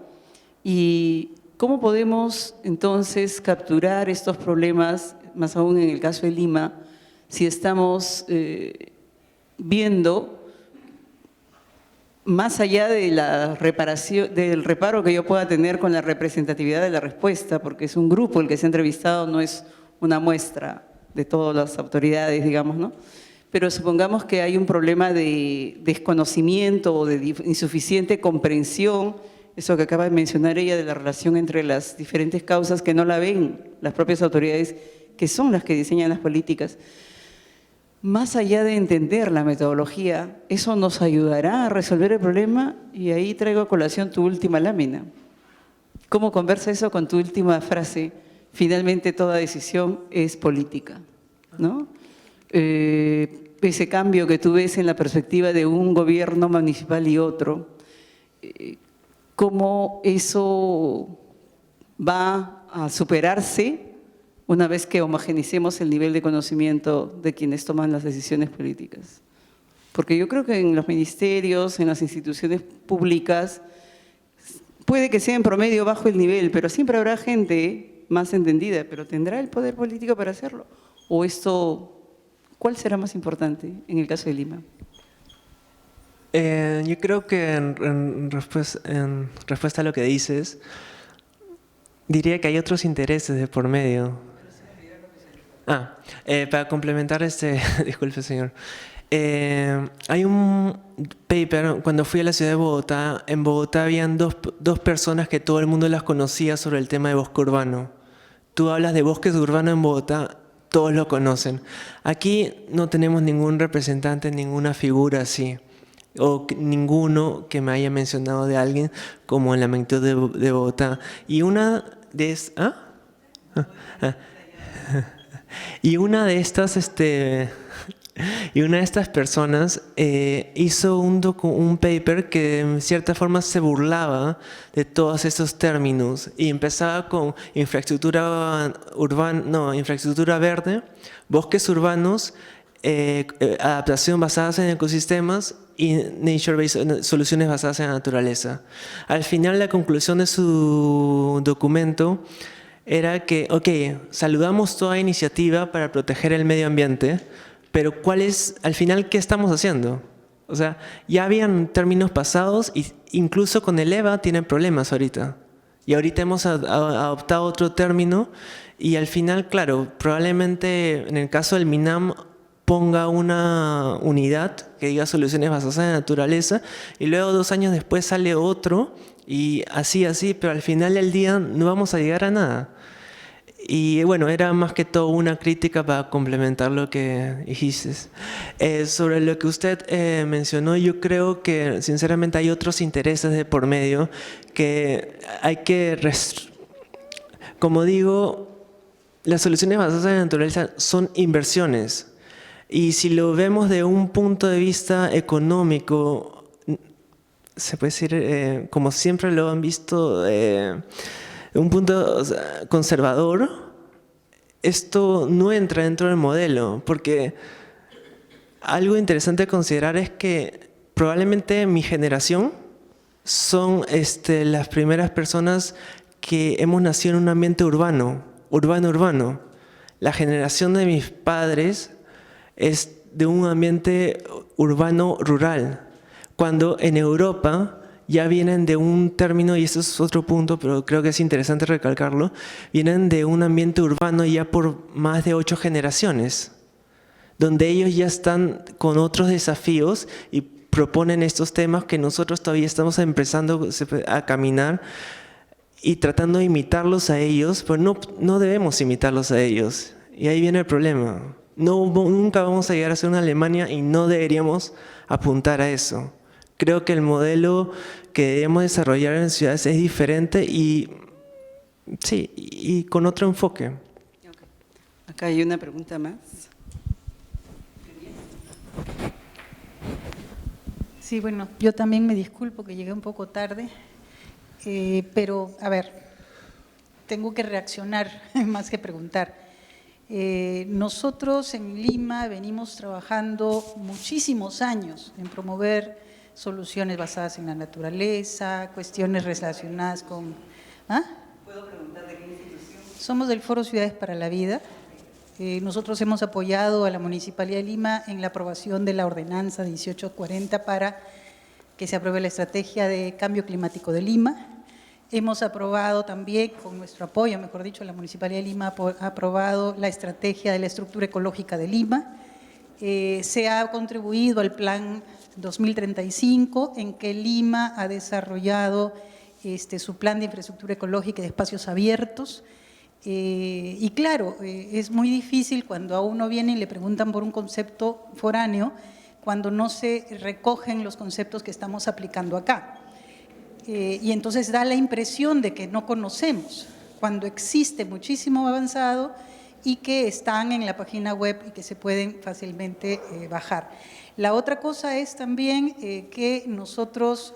¿Y cómo podemos entonces capturar estos problemas, más aún en el caso de Lima, si estamos viendo más allá de la reparación, del reparo que yo pueda tener con la representatividad de la respuesta, porque es un grupo el que se ha entrevistado, no es una muestra de todas las autoridades, digamos, ¿no? Pero supongamos que hay un problema de desconocimiento o de insuficiente comprensión, eso que acaba de mencionar ella de la relación entre las diferentes causas que no la ven las propias autoridades, que son las que diseñan las políticas. Más allá de entender la metodología, eso nos ayudará a resolver el problema y ahí traigo a colación tu última lámina. ¿Cómo conversa eso con tu última frase? Finalmente toda decisión es política, ¿no? Ese cambio que tú ves en la perspectiva de un gobierno municipal y otro, ¿cómo eso va a superarse una vez que homogenicemos el nivel de conocimiento de quienes toman las decisiones políticas? Porque yo creo que en los ministerios, en las instituciones públicas, puede que sea en promedio bajo el nivel, pero siempre habrá gente más entendida, pero ¿tendrá el poder político para hacerlo? ¿O esto, cuál será más importante en el caso de Lima? Yo creo que en respuesta a lo que dices, diría que hay otros intereses de por medio. Para complementar disculpe señor, hay un paper, cuando fui a la ciudad de Bogotá, en Bogotá habían dos personas que todo el mundo las conocía sobre el tema de bosque urbano. Tú hablas de bosques urbanos en Bogotá, todos lo conocen. Aquí no tenemos ningún representante, ninguna figura así, o ninguno que me haya mencionado de alguien como en la magnitud de Bogotá. Y una de Y una de estas Y una de estas personas hizo un paper que en cierta forma se burlaba de todos estos términos y empezaba con infraestructura infraestructura verde, bosques urbanos, adaptación basadas en ecosistemas y nature-based, soluciones basadas en la naturaleza. Al final, la conclusión de su documento era que, saludamos toda iniciativa para proteger el medio ambiente, pero al final, ¿qué estamos haciendo? O sea, ya habían términos pasados y incluso con el EVA tienen problemas ahorita. Y ahorita hemos adoptado otro término y al final, claro, probablemente en el caso del MINAM ponga una unidad que diga soluciones basadas en la naturaleza y luego 2 años después sale otro y así, pero al final del día no vamos a llegar a nada. Y bueno, era más que todo una crítica para complementar lo que dijiste. Sobre lo que usted mencionó, yo creo que sinceramente hay otros intereses de por medio que hay que... Como digo, las soluciones basadas en la naturaleza son inversiones. Y si lo vemos de un punto de vista económico, se puede decir, como siempre lo han visto, un punto conservador, esto no entra dentro del modelo, porque algo interesante a considerar es que probablemente mi generación son las primeras personas que hemos nacido en un ambiente urbano. La generación de mis padres es de un ambiente urbano-rural, cuando en Europa ya vienen de un término, y eso es otro punto, pero creo que es interesante recalcarlo, vienen de un ambiente urbano ya por más de 8 generaciones, donde ellos ya están con otros desafíos y proponen estos temas que nosotros todavía estamos empezando a caminar y tratando de imitarlos a ellos, pero no debemos imitarlos a ellos, y ahí viene el problema. Nunca vamos a llegar a ser una Alemania y no deberíamos apuntar a eso. Creo que el modelo que debemos desarrollar en ciudades es diferente y con otro enfoque. Acá hay una pregunta más. Sí, bueno, yo también me disculpo que llegué un poco tarde, pero a ver, tengo que reaccionar más que preguntar. Nosotros en Lima venimos trabajando muchísimos años en promover soluciones basadas en la naturaleza, cuestiones relacionadas con… ¿Puedo preguntar de qué institución? Somos del Foro Ciudades para la Vida. Nosotros hemos apoyado a la Municipalidad de Lima en la aprobación de la ordenanza 1840 para que se apruebe la estrategia de cambio climático de Lima. Hemos aprobado también, con nuestro apoyo, mejor dicho, la Municipalidad de Lima ha aprobado la estrategia de la estructura ecológica de Lima. Se ha contribuido al plan 2035, en que Lima ha desarrollado su plan de infraestructura ecológica y de espacios abiertos. Y claro, es muy difícil cuando a uno viene y le preguntan por un concepto foráneo, cuando no se recogen los conceptos que estamos aplicando acá. Y entonces da la impresión de que no conocemos, cuando existe muchísimo avanzado y que están en la página web y que se pueden fácilmente bajar. La otra cosa es también que nosotros,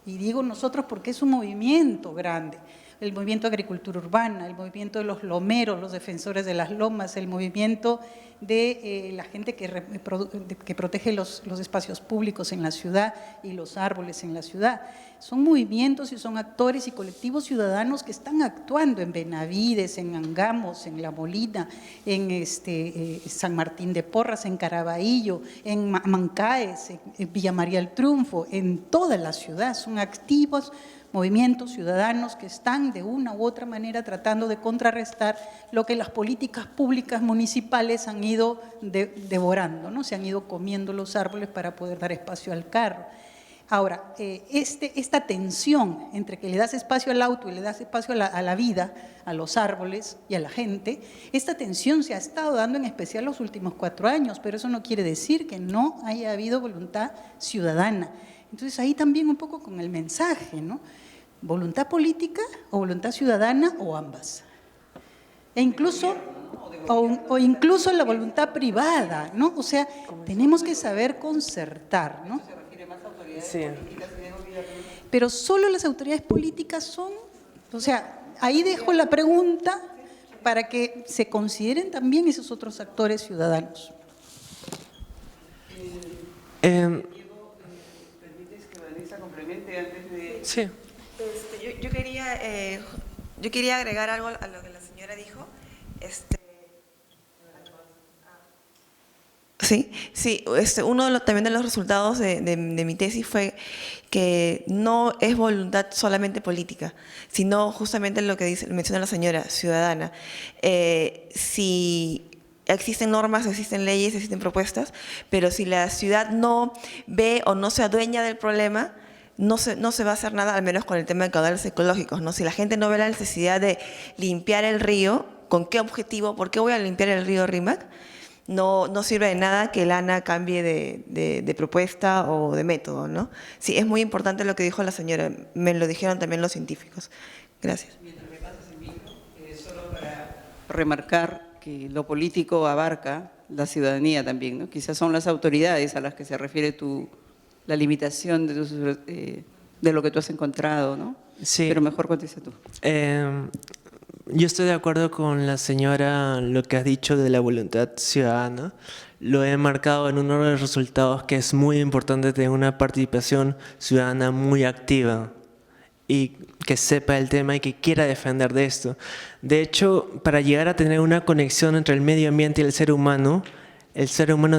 y digo nosotros porque es un movimiento grande, el movimiento de agricultura urbana, el movimiento de los lomeros, los defensores de las lomas, el movimiento de la gente que protege los espacios públicos en la ciudad y los árboles en la ciudad. Son movimientos y son actores y colectivos ciudadanos que están actuando en Benavides, en Angamos, en La Molina, en San Martín de Porras, en Caraballo, en Mancaes, en Villa María del Triunfo, en toda la ciudad. Son activos movimientos ciudadanos que están de una u otra manera tratando de contrarrestar lo que las políticas públicas municipales han ido devorando, ¿no? Se han ido comiendo los árboles para poder dar espacio al carro. Ahora, esta tensión entre que le das espacio al auto y le das espacio a la vida, a los árboles y a la gente, esta tensión se ha estado dando en especial los últimos 4 años, pero eso no quiere decir que no haya habido voluntad ciudadana. Entonces ahí también un poco con el mensaje, ¿no? ¿Voluntad política o voluntad ciudadana o ambas? E incluso… o incluso la voluntad privada, ¿no? O sea, tenemos que saber concertar, ¿no? Sí. Pero solo las autoridades políticas son, o sea, ahí dejo la pregunta para que se consideren también esos otros actores ciudadanos. ¿Permites que Vanessa complemente antes de...? Sí. Yo quería agregar algo a lo que la señora dijo. Uno también de los resultados de mi tesis fue que no es voluntad solamente política, sino justamente lo que menciona la señora, ciudadana. Si existen normas, existen leyes, existen propuestas, pero si la ciudad no ve o no se adueña del problema, no se va a hacer nada, al menos con el tema de caudales ecológicos, ¿no? Si la gente no ve la necesidad de limpiar el río, ¿con qué objetivo? ¿Por qué voy a limpiar el río Rímac? No sirve de nada que el ANA cambie de propuesta o de método, ¿no? Sí, es muy importante lo que dijo la señora, me lo dijeron también los científicos. Gracias. Mientras me pasas el micro, solo para remarcar que lo político abarca la ciudadanía también, ¿no? Quizás son las autoridades a las que se refiere la limitación de lo que tú has encontrado, ¿no? Sí. Pero mejor contesta tú. Yo estoy de acuerdo con la señora, lo que has dicho de la voluntad ciudadana. Lo he marcado en uno de los resultados que es muy importante tener una participación ciudadana muy activa y que sepa el tema y que quiera defender de esto. De hecho, para llegar a tener una conexión entre el medio ambiente y el ser humano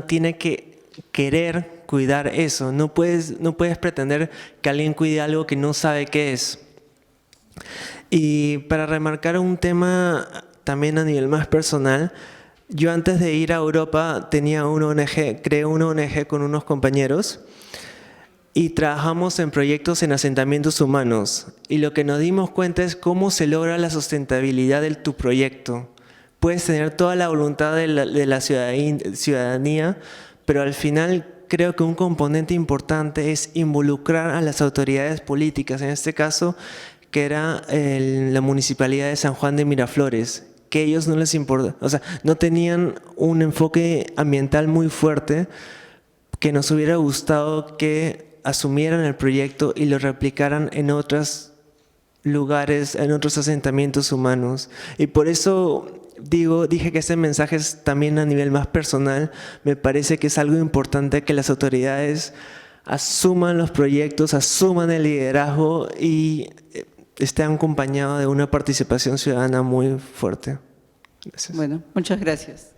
tiene que querer cuidar eso. No puedes pretender que alguien cuide algo que no sabe qué es. Y para remarcar un tema también a nivel más personal, yo antes de ir a Europa tenía una ONG, creé una ONG con unos compañeros y trabajamos en proyectos en asentamientos humanos. Y lo que nos dimos cuenta es cómo se logra la sustentabilidad de tu proyecto. Puedes tener toda la voluntad de la ciudadanía, pero al final creo que un componente importante es involucrar a las autoridades políticas, en este caso que era la Municipalidad de San Juan de Miraflores, que ellos no les importa, o sea, no tenían un enfoque ambiental muy fuerte, que nos hubiera gustado que asumieran el proyecto y lo replicaran en otros lugares, en otros asentamientos humanos. Y por eso dije que este mensaje es también a nivel más personal. Me parece que es algo importante que las autoridades asuman los proyectos, asuman el liderazgo y estén acompañados de una participación ciudadana muy fuerte. Gracias. Bueno, muchas gracias.